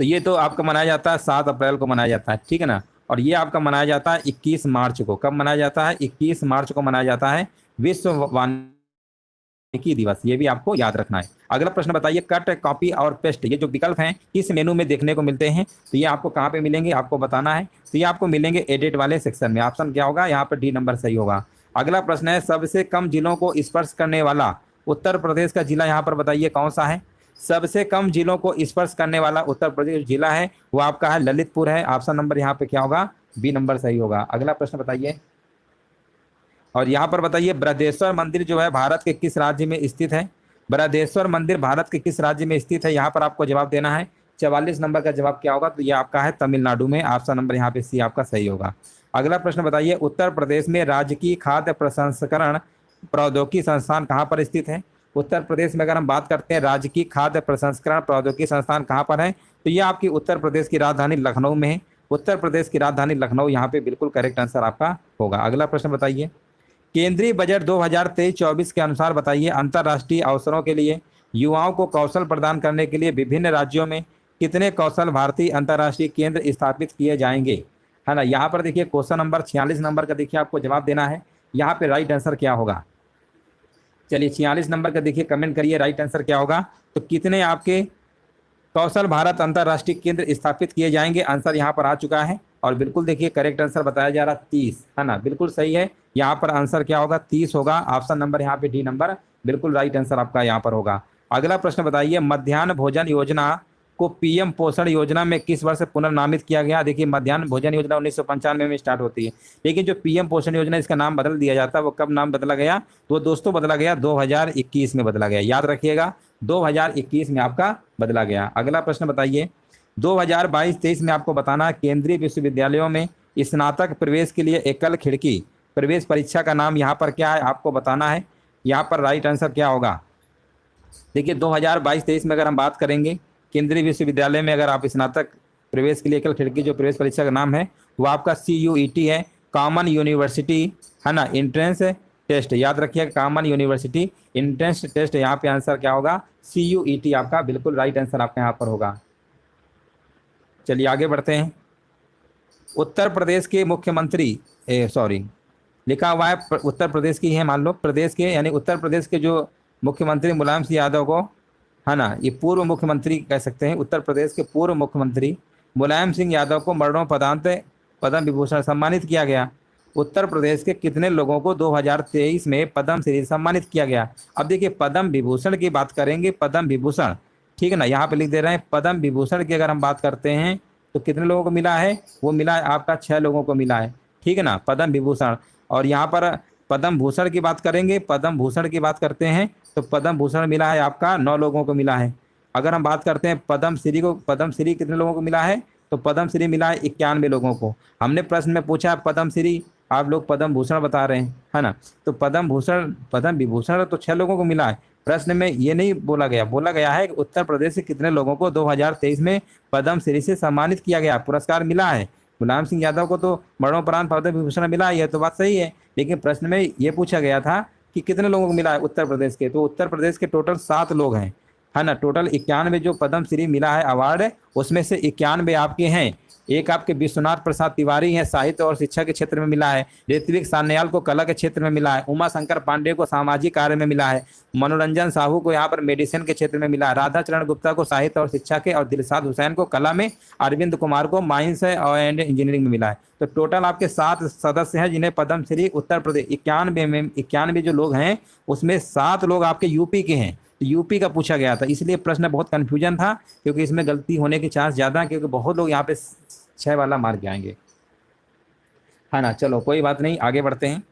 तो ये तो आपका मनाया जाता है 7 अप्रैल को मनाया जाता है, ठीक है ना, और ये आपका मनाया जाता है 21 मार्च को। कब मनाया जाता है, 21 मार्च को मनाया जाता है विश्व वानिकी दिवस, ये भी आपको याद रखना है। अगला प्रश्न बताइए, कट, कॉपी और पेस्ट ये जो विकल्प हैं किस मेनू में देखने को मिलते हैं, तो ये आपको कहाँ पे मिलेंगे आपको बताना है। तो ये आपको मिलेंगे एडिट वाले सेक्शन में। ऑप्शन क्या होगा, यहाँ पर डी नंबर सही होगा। अगला प्रश्न है, सबसे कम जिलों को स्पर्श करने वाला उत्तर प्रदेश का जिला यहाँ पर बताइए कौन सा है। सबसे कम जिलों को स्पर्श करने वाला उत्तर प्रदेश जिला है वो आपका है ललितपुर है। ऑप्शन नंबर यहाँ पे क्या होगा, बी नंबर सही होगा। अगला प्रश्न बताइए, और यहाँ पर बताइए बृहदेश्वर मंदिर जो है भारत के किस राज्य में स्थित है। बृहदेश्वर मंदिर भारत के किस राज्य में स्थित है, यहाँ पर आपको जवाब देना है। 44 नंबर का जवाब क्या होगा, तो ये आपका है तमिलनाडु में। ऑप्शन नंबर यहाँ पे सी आपका सही होगा। अगला प्रश्न बताइए, उत्तर प्रदेश में राजकीय खाद्य प्रसंस्करण प्रौद्योगिकी संस्थान कहाँ पर स्थित है। उत्तर प्रदेश में अगर हम बात करते हैं राजकीय खाद्य प्रसंस्करण प्रौद्योगिकी संस्थान कहाँ पर है, तो ये आपकी उत्तर प्रदेश की राजधानी लखनऊ में है। उत्तर प्रदेश की राजधानी लखनऊ यहाँ पे बिल्कुल करेक्ट आंसर आपका होगा। अगला प्रश्न बताइए, केंद्रीय बजट 2023-24 के अनुसार बताइए अंतर्राष्ट्रीय अवसरों के लिए युवाओं को कौशल प्रदान करने के लिए विभिन्न राज्यों में कितने कौशल भारतीय अंतर्राष्ट्रीय केंद्र स्थापित किए जाएंगे, है ना। यहाँ पर देखिए क्वेश्चन नंबर 46 नंबर का देखिए आपको जवाब देना है। यहाँ पे राइट आंसर क्या होगा, चलिए 46 नंबर का देखिए कमेंट करिए राइट आंसर क्या होगा। तो कितने आपके कौशल भारत अंतर्राष्ट्रीय केंद्र स्थापित किए जाएंगे, आंसर यहाँ पर आ चुका है। और बिल्कुल देखिए करेक्ट आंसर बताया जा रहा 30, है ना, बिल्कुल सही है। यहाँ पर आंसर क्या होगा, 30 होगा। ऑप्शन नंबर यहाँ पे डी नंबर बिल्कुल राइट आंसर आपका यहाँ पर होगा। अगला प्रश्न बताइए, मध्याह्न भोजन योजना को पीएम पोषण योजना में किस वर्ष पुनर्नामित किया गया? देखिए, मध्याह्न भोजन योजना 1995 में स्टार्ट होती है, लेकिन जो पीएम पोषण योजना इसका नाम बदल दिया जाता है, वो कब नाम बदला गया? तो वो दोस्तों बदला गया 2021 में बदला गया, याद रखिएगा 2021 में आपका बदला गया। अगला प्रश्न बताइए, 2022-23 में आपको बताना है केंद्रीय विश्वविद्यालयों में स्नातक प्रवेश के लिए एकल खिड़की प्रवेश परीक्षा का नाम यहाँ पर क्या है, आपको बताना है। यहाँ पर राइट आंसर क्या होगा? देखिए 2022-23 में अगर हम बात करेंगे केंद्रीय विश्वविद्यालय में, अगर आप स्नातक प्रवेश के लिए एकल खिड़की जो प्रवेश परीक्षा का नाम है वो आपका CUET है, कॉमन यूनिवर्सिटी है ना एंट्रेंस टेस्ट, याद रखिए कॉमन यूनिवर्सिटी एंट्रेंस टेस्ट। यहाँ पे आंसर क्या होगा? CUET आपका बिल्कुल राइट आंसर आपका यहाँ पर होगा। चलिए आगे बढ़ते हैं। उत्तर प्रदेश के मुख्यमंत्री सॉरी लिखा हुआ है उत्तर प्रदेश की है, मान लो प्रदेश के यानी उत्तर प्रदेश के जो मुख्यमंत्री मुलायम सिंह यादव को है ना, ये पूर्व मुख्यमंत्री कह सकते हैं, उत्तर प्रदेश के पूर्व मुख्यमंत्री मुलायम सिंह यादव को मरणोपरांत पद्म विभूषण सम्मानित किया गया। उत्तर प्रदेश के कितने लोगों को 2023 में पद्म श्री सम्मानित किया गया? अब देखिए पद्म विभूषण की बात करेंगे, पद्म विभूषण ठीक है ना, यहाँ पे लिख दे रहे हैं पद्म विभूषण की अगर हम बात करते हैं तो कितने लोगों को मिला है? वो मिला है आपका 6 लोगों को मिला है, ठीक है ना, पद्म विभूषण। और यहाँ पर पद्म भूषण की बात करेंगे, पद्म भूषण की बात करते हैं तो पद्म भूषण मिला है आपका 9 लोगों को मिला है। अगर हम बात करते हैं पद्म श्री को, पद्म श्री कितने लोगों को मिला है? तो पद्म श्री मिला है 91 लोगों को। हमने प्रश्न में पूछा पद्म श्री, आप लोग पद्म भूषण बता रहे हैं है ना, तो पद्म भूषण पद्म विभूषण तो 6 लोगों को मिला है। प्रश्न में ये नहीं बोला गया, बोला गया है कि उत्तर प्रदेश से कितने लोगों को 2023 में पद्म श्री से सम्मानित किया गया, पुरस्कार मिला है। मुलायम सिंह यादव को तो मरणोपरांत पद्म विभूषण मिला है, तो बात सही है, लेकिन प्रश्न में ये पूछा गया था कि कितने लोगों को मिला है उत्तर प्रदेश के, तो उत्तर प्रदेश के टोटल 7 लोग हैं है ना। टोटल 91 जो पद्म श्री मिला है अवार्ड, उसमें से 91 आपके हैं। एक आपके विश्वनाथ प्रसाद तिवारी हैं, साहित्य और शिक्षा के क्षेत्र में मिला है। ऋत्विक सान्याल को कला के क्षेत्र में मिला है। उमा शंकर पांडे को सामाजिक कार्य में मिला है। मनोरंजन साहू को यहाँ पर मेडिसिन के क्षेत्र में मिला है। राधा चरण गुप्ता को साहित्य और शिक्षा के, और दिलशाद हुसैन को कला में, अरविंद कुमार को माइंस एंड इंजीनियरिंग में मिला है। तो टोटल आपके 7 सदस्य हैं जिन्हें पद्म श्री उत्तर प्रदेश 91 जो लोग हैं उसमें 7 लोग आपके यूपी के हैं। यूपी का पूछा गया था, इसलिए प्रश्न बहुत कंफ्यूजन था, क्योंकि इसमें गलती होने के चांस ज़्यादा है, क्योंकि बहुत लोग यहाँ पे 6 वाला मार्क जाएंगे है ना। चलो कोई बात नहीं, आगे बढ़ते हैं।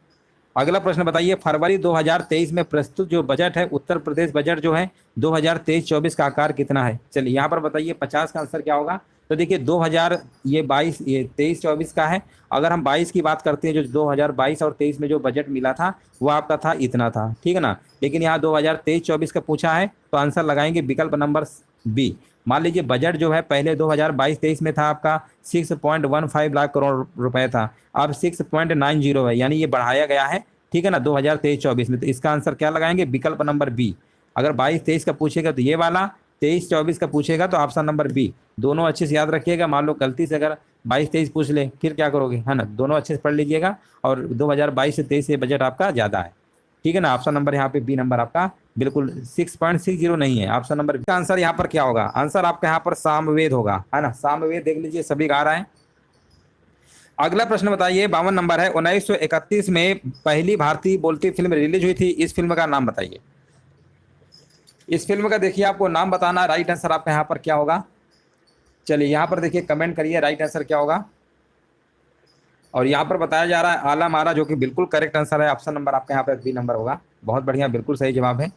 अगला प्रश्न बताइए, फरवरी 2023 में प्रस्तुत जो बजट है, उत्तर प्रदेश बजट जो है 2023-24 का आकार कितना है? चलिए यहाँ पर बताइए 50 का आंसर क्या होगा? तो देखिए 2000 ये 22 ये 23-24 का है। अगर हम 22 की बात करते हैं, जो 2022 और 23 में जो बजट मिला था वो आपका था इतना था, ठीक है ना। लेकिन यहाँ 2023-24 का पूछा है तो आंसर लगाएंगे विकल्प नंबर बी। मान लीजिए बजट जो है पहले 2022-23 में था आपका 6.15 लाख करोड़ रुपए था, अब 6.90 है, यानी ये बढ़ाया गया है, ठीक है ना, 2023-24 में। तो इसका आंसर क्या लगाएंगे? विकल्प नंबर बी। अगर 22-23 का पूछेगा तो ये वाला, 23-24 का पूछेगा तो ऑप्शन नंबर बी। दोनों अच्छे से याद रखिएगा, मान लो गलती से अगर 22-23 पूछ ले फिर क्या करोगे, है ना। दोनों अच्छे से पढ़ लीजिएगा, और 2022 से 23 से बजट आपका ज़्यादा है, ठीक है ना। ऑप्शन नंबर यहाँ पे बी नंबर आपका बिल्कुल 6.60 नहीं है। ऑप्शन नंबर का आंसर यहाँ पर क्या होगा? आंसर आपका यहाँ पर सामवेद होगा, है ना। सामवेद देख लीजिए, सभी गा रहा है। अगला प्रश्न बताइए, 52 नंबर है, 1931 में पहली भारतीय बोलती फिल्म रिलीज हुई थी, इस फिल्म का नाम बताइए। इस फिल्म का देखिए आपको नाम बताना, राइट आंसर आपका यहाँ पर क्या होगा? चलिए यहाँ पर देखिए कमेंट करिए राइट आंसर क्या होगा। और यहाँ पर बताया जा रहा है आला मारा, जो कि बिल्कुल करेक्ट आंसर है। ऑप्शन नंबर आपका यहाँ पर बी नंबर होगा, बहुत बढ़िया, बिल्कुल सही जवाब है।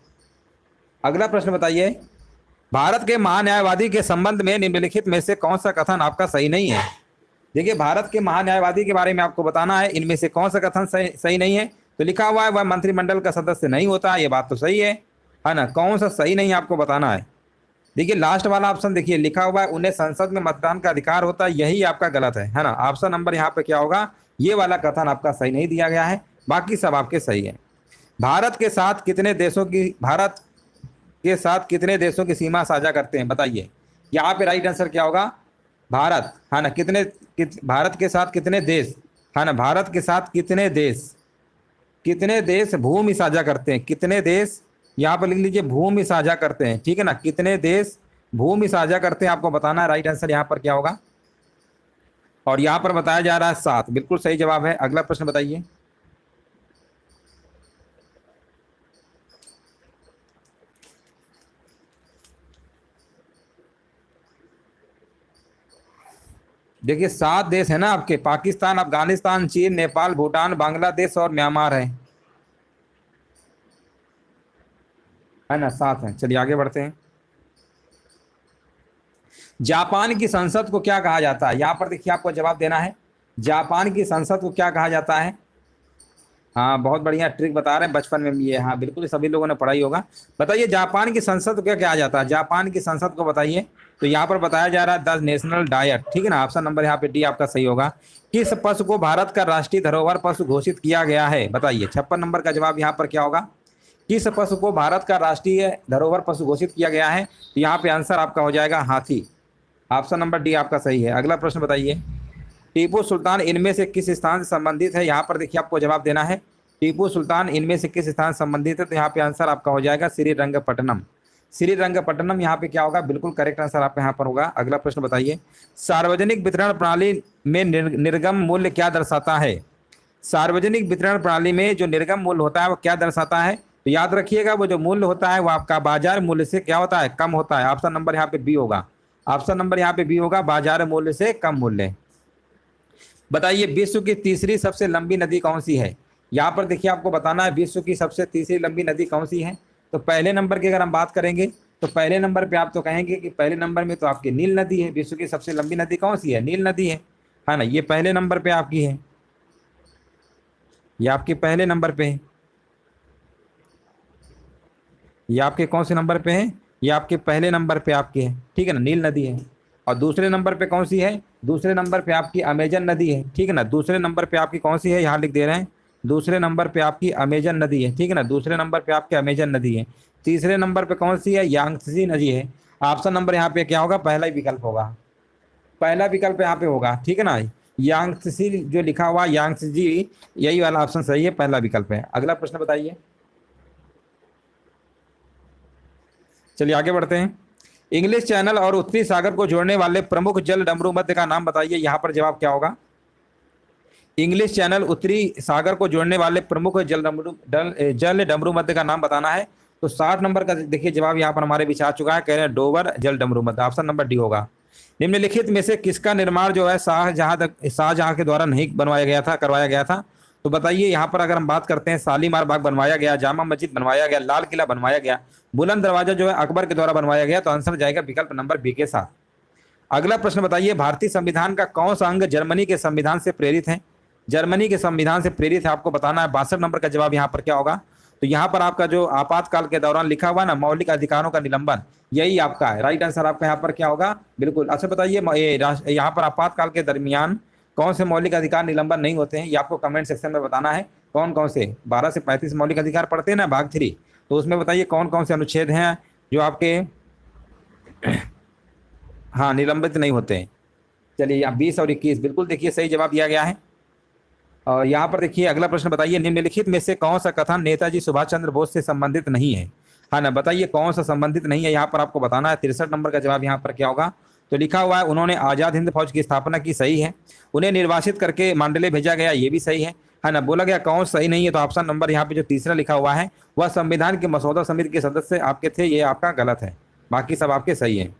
अगला प्रश्न बताइए, भारत के महान्यायवादी के संबंध में निम्नलिखित में से कौन सा कथन आपका सही नहीं है? देखिए भारत के महान्यायवादी के बारे में आपको बताना है, इनमें से कौन सा कथन सही नहीं है। तो लिखा हुआ है वह मंत्रिमंडल का सदस्य नहीं होता, ये बात तो सही है ना। कौन सा सही नहीं आपको बताना है? देखिए लास्ट वाला ऑप्शन देखिए लिखा हुआ है उन्हें संसद में मतदान का अधिकार होता है, यही आपका गलत है ना। ऑप्शन नंबर यहाँ पे क्या होगा? ये वाला कथन आपका सही नहीं दिया गया है, बाकी सब आपके सही है। भारत के साथ कितने देशों की सीमा साझा करते हैं, बताइए। यहाँ पे राइट आंसर क्या होगा? भारत, है ना। भारत के साथ कितने देश, है ना, भारत के साथ कितने देश भूमि साझा करते हैं? कितने देश, यहाँ पर लिख लीजिए भूमि साझा करते हैं, ठीक है ना। कितने देश भूमि साझा करते हैं आपको बताना है, राइट आंसर यहाँ पर क्या होगा? और यहाँ पर बताया जा रहा है 7, बिल्कुल सही जवाब है। अगला प्रश्न बताइए, देखिए 7 देश है ना आपके, पाकिस्तान, अफगानिस्तान, चीन, नेपाल, भूटान, बांग्लादेश और म्यांमार है ना, 7 है। चलिए आगे बढ़ते हैं। जापान की संसद को क्या कहा जाता है? यहाँ पर देखिए आपको जवाब देना है, जापान की संसद को क्या कहा जाता है? हाँ बहुत बढ़िया ट्रिक बता रहे हैं, बचपन में भी ये, हाँ बिल्कुल सभी लोगों ने पढ़ा ही होगा। बताइए जापान की संसद को क्या कहा जाता है? जापान की संसद को बताइए। तो यहाँ पर बताया जा रहा है द नेशनल डायट, ठीक है ना, ऑप्शन नंबर यहाँ पे डी आपका सही होगा। किस पशु को भारत का राष्ट्रीय धरोहर पशु घोषित किया गया है? बताइए 56 नंबर का जवाब यहाँ पर क्या होगा? किस पशु को भारत का राष्ट्रीय धरोहर पशु घोषित किया गया है? तो यहाँ पे आंसर आपका हो जाएगा हाथी, ऑप्शन नंबर डी आपका सही है। अगला प्रश्न बताइए, टीपू सुल्तान इनमें से किस स्थान से संबंधित है? यहाँ पर देखिए आपको जवाब देना है, टीपू सुल्तान इनमें से किस स्थान से संबंधित है? तो यहाँ पे आंसर आपका हो जाएगा श्रीरंगपट्टनम। श्रीरंगपट्टनम यहाँ पे क्या होगा? बिल्कुल करेक्ट आंसर आपका यहाँ पर होगा। अगला प्रश्न बताइए, सार्वजनिक वितरण प्रणाली में निर्गम मूल्य क्या दर्शाता है? सार्वजनिक वितरण प्रणाली में जो निर्गम मूल्य होता है वो क्या दर्शाता है? तो याद रखिएगा वो जो मूल्य होता है वो आपका बाजार मूल्य से क्या होता है? कम होता है। ऑप्शन नंबर यहाँ पे बी होगा, ऑप्शन नंबर यहाँ पे बी होगा, बाजार मूल्य से कम मूल्य। बताइए विश्व की तीसरी सबसे लंबी नदी कौन सी है? यहाँ पर देखिए आपको बताना है विश्व की सबसे तीसरी लंबी नदी कौन सी है। तो पहले नंबर की अगर हम बात करेंगे तो पहले नंबर पे आप तो कहेंगे कि पहले नंबर में तो आपकी नील नदी है। विश्व की सबसे लंबी नदी कौन सी है? नील नदी है ना, ये पहले नंबर पे आपकी है, ये आपके पहले नंबर पे है। ये आपके कौन से नंबर पे है? ये आपके पहले नंबर पे आपकी है, ठीक है ना, नील नदी है। और दूसरे नंबर पे कौन सी है? दूसरे नंबर पे आपकी अमेजन नदी है, ठीक है ना। दूसरे नंबर पे आपकी कौन सी है? यहाँ लिख दे रहे हैं, दूसरे नंबर पे आपकी अमेजन नदी है, ठीक है ना, दूसरे नंबर पे आपकी अमेजन नदी है। तीसरे नंबर पे कौन सी है? यांगत्से नदी है। ऑप्शन नंबर यहाँ पे क्या होगा? पहला ही विकल्प होगा, पहला विकल्प यहाँ पे होगा, ठीक है ना। यांगत्से जो लिखा हुआ यांगत्से, यही वाला ऑप्शन सही है, पहला विकल्प है। अगला प्रश्न बताइए, चलिए आगे बढ़ते हैं। इंग्लिश चैनल और उत्तरी सागर को जोड़ने वाले प्रमुख जल डमरू मध्य का नाम बताइए। यहाँ पर जवाब क्या होगा? इंग्लिश चैनल उत्तरी सागर को जोड़ने वाले प्रमुख जल डमरू मध्य का नाम बताना है। तो 60 नंबर का देखिए जवाब यहाँ पर हमारे बीच आ चुका है, कह रहे हैं डोवर जल डमरू मध्य, ऑप्शन नंबर डी होगा। निम्नलिखित में से किसका निर्माण जो है शाहजहां के द्वारा नहीं बनवाया गया था, करवाया गया था? तो बताइए यहाँ पर अगर हम बात करते हैं, शालीमार बाग बनवाया गया, जामा मस्जिद बनवाया गया, लाल किला बनवाया गया, बुलंद दरवाजा जो है अकबर के द्वारा बनवाया गया। तो आंसर जाएगा विकल्प नंबर बी के साथ। अगला प्रश्न बताइए, भारतीय संविधान का कौन सा अंग जर्मनी के संविधान से प्रेरित है? जर्मनी के संविधान से प्रेरित है, आपको बताना है। 62 नंबर का जवाब यहाँ पर क्या होगा? तो यहाँ पर आपका जो आपातकाल के दौरान लिखा हुआ ना मौलिक अधिकारों का निलंबन, यही आपका है, राइट आंसर आपका यहाँ पर क्या होगा? बिल्कुल। अच्छा बताइए यहाँ पर आपातकाल के दरमियान कौन से मौलिक अधिकार निलंबन नहीं होते हैं? ये आपको कमेंट सेक्शन में बताना है। कौन कौन से 12 से 35 मौलिक अधिकार पढ़ते हैं ना भाग 3, तो उसमें बताइए कौन कौन से अनुच्छेद हैं जो आपके हाँ निलंबित नहीं होते हैं। चलिए यहाँ 20 और 21 बिल्कुल देखिए सही जवाब दिया गया है। और यहाँ पर देखिए अगला प्रश्न बताइए, निम्नलिखित में से कौन सा कथन नेताजी सुभाष चंद्र बोस से संबंधित नहीं है? हाँ ना, बताइए कौन सा संबंधित नहीं है, यहाँ पर आपको बताना है। 63 नंबर का जवाब यहाँ पर क्या होगा? तो लिखा हुआ है उन्होंने आज़ाद हिंद फौज की स्थापना की, सही है। उन्हें निर्वासित करके मांडले भेजा गया, ये भी सही है ना। बोला गया कौन सही नहीं है? तो ऑप्शन नंबर यहाँ पे जो तीसरा लिखा हुआ है वह संविधान के मसौदा समिति के सदस्य आपके थे, ये आपका गलत है, बाकी सब आपके सही है।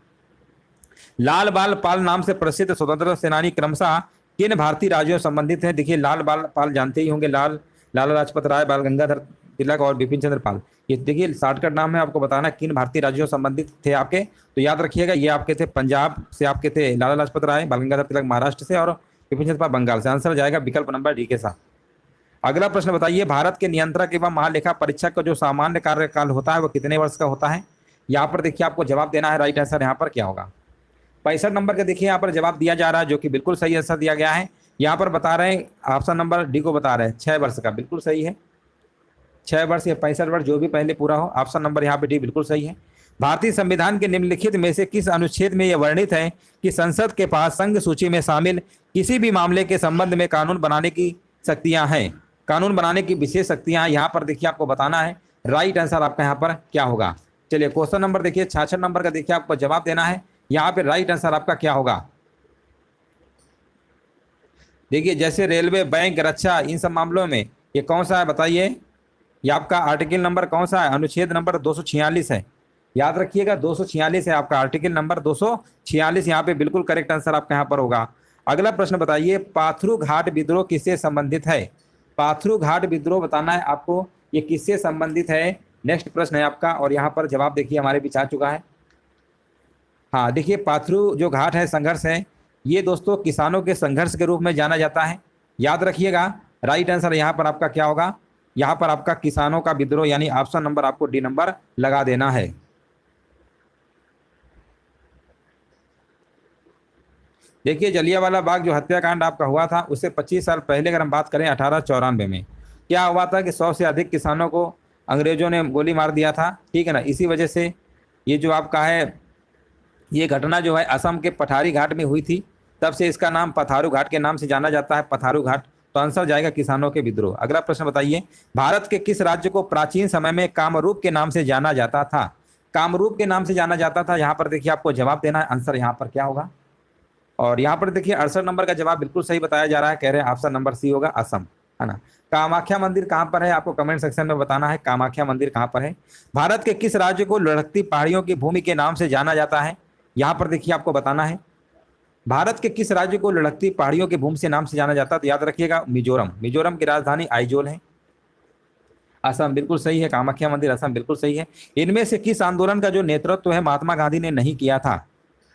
लाल बाल पाल नाम से प्रसिद्ध स्वतंत्रता सेनानी क्रमशः किन भारतीय राज्यों से संबंधित हैं? देखिए लाल बाल पाल जानते ही होंगे, लाला लाजपत राय, बाल गंगाधर तिलक और बिपिन चंद्र पाल। ये देखिए शॉर्टकट नाम है, आपको बताना किन भारतीय राज्यों से संबंधित थे आपके। तो याद रखिएगा ये आपके थे पंजाब से, आपके थे लाला लाजपत राय, बाल गंगाधर तिलक महाराष्ट्र से और बिपिन चंद्र पाल बंगाल से। आंसर जाएगा विकल्प नंबर डी के साथ। अगला प्रश्न बताइए, भारत के नियंत्रक एवं महालेखा परीक्षक का जो सामान्य कार्यकाल होता है वो कितने वर्ष का होता है? यहाँ पर देखिए आपको जवाब देना है, राइट आंसर यहाँ पर क्या होगा? 65 नंबर का देखिए यहाँ पर जवाब दिया जा रहा है, जो कि बिल्कुल सही आंसर दिया गया है। यहाँ पर बता रहे हैं ऑप्शन नंबर डी को बता रहे हैं 6 वर्ष का, बिल्कुल सही है। 6 वर्ष या 65 वर्ष जो भी पहले पूरा हो, ऑप्शन नंबर यहाँ पे डी बिल्कुल सही है। भारतीय संविधान के निम्नलिखित में से किस अनुच्छेद में यह वर्णित है कि संसद के पास संघ सूची में शामिल किसी भी मामले के संबंध में कानून बनाने की शक्तियां हैं? कानून बनाने की विशेष शक्तियां यहाँ पर देखिए आपको बताना है, राइट आंसर आपका यहाँ पर क्या होगा? चलिए क्वेश्चन नंबर देखिए 66 नंबर का देखिए आपको जवाब देना है, यहाँ पे राइट आंसर आपका क्या होगा? देखिए जैसे रेलवे, बैंक, रक्षा, इन सब मामलों में ये कौन सा है बताइए? ये आपका आर्टिकल नंबर कौन सा है? अनुच्छेद नंबर 246 है, याद रखिएगा 246 है आपका आर्टिकल नंबर 246, यहाँ पे बिल्कुल करेक्ट आंसर आपका यहाँ पर होगा। अगला प्रश्न बताइए, पाथरू घाट विद्रोह किससे संबंधित है? पाथरू घाट विद्रोह बताना है आपको, ये किससे संबंधित है? नेक्स्ट प्रश्न है आपका, और यहाँ पर जवाब देखिए हमारे बीच आ चुका है। हाँ देखिए, पाथरू जो घाट है, संघर्ष है, ये दोस्तों किसानों के संघर्ष के रूप में जाना जाता है, याद रखिएगा। राइट आंसर यहाँ पर आपका क्या होगा? यहाँ पर आपका किसानों का विद्रोह, यानी ऑप्शन नंबर आपको डी नंबर लगा देना है। देखिए, जलियांवाला बाग जो हत्याकांड आपका हुआ था, उससे 25 साल पहले अगर हम बात करें 1894 में क्या हुआ था कि 100 से अधिक किसानों को अंग्रेजों ने गोली मार दिया था, ठीक है ना। इसी वजह से ये जो आपका है, ये घटना जो है असम के पठारी घाट में हुई थी, तब से इसका नाम पथारू घाट के नाम से जाना जाता है, पथारू घाट। तो आंसर जाएगा किसानों के विद्रोह। अगला प्रश्न बताइए, भारत के किस राज्य को प्राचीन समय में कामरूप के नाम से जाना जाता था? कामरूप के नाम से जाना जाता था, यहाँ पर देखिए आपको जवाब देना है, आंसर यहाँ पर क्या होगा? और यहाँ पर देखिए 68 नंबर का जवाब बिल्कुल सही बताया जा रहा है, कह रहे हैं ऑप्शन नंबर सी होगा, असम, है ना। कामाख्या मंदिर कहाँ पर है, आपको कमेंट सेक्शन में बताना है, कामाख्या मंदिर कहाँ पर है। भारत के किस राज्य को लुढ़कती पहाड़ियों की भूमि के नाम से जाना जाता है? यहाँ पर देखिए आपको बताना है, भारत के किस राज्य को लुढ़कती पहाड़ियों की भूमि से नाम से जाना जाता है? तो याद रखिएगा मिजोरम। मिजोरम की राजधानी आइजोल है। असम बिल्कुल सही है, कामाख्या मंदिर असम बिल्कुल सही है। इनमें से किस आंदोलन का जो नेतृत्व है महात्मा गांधी ने नहीं किया था?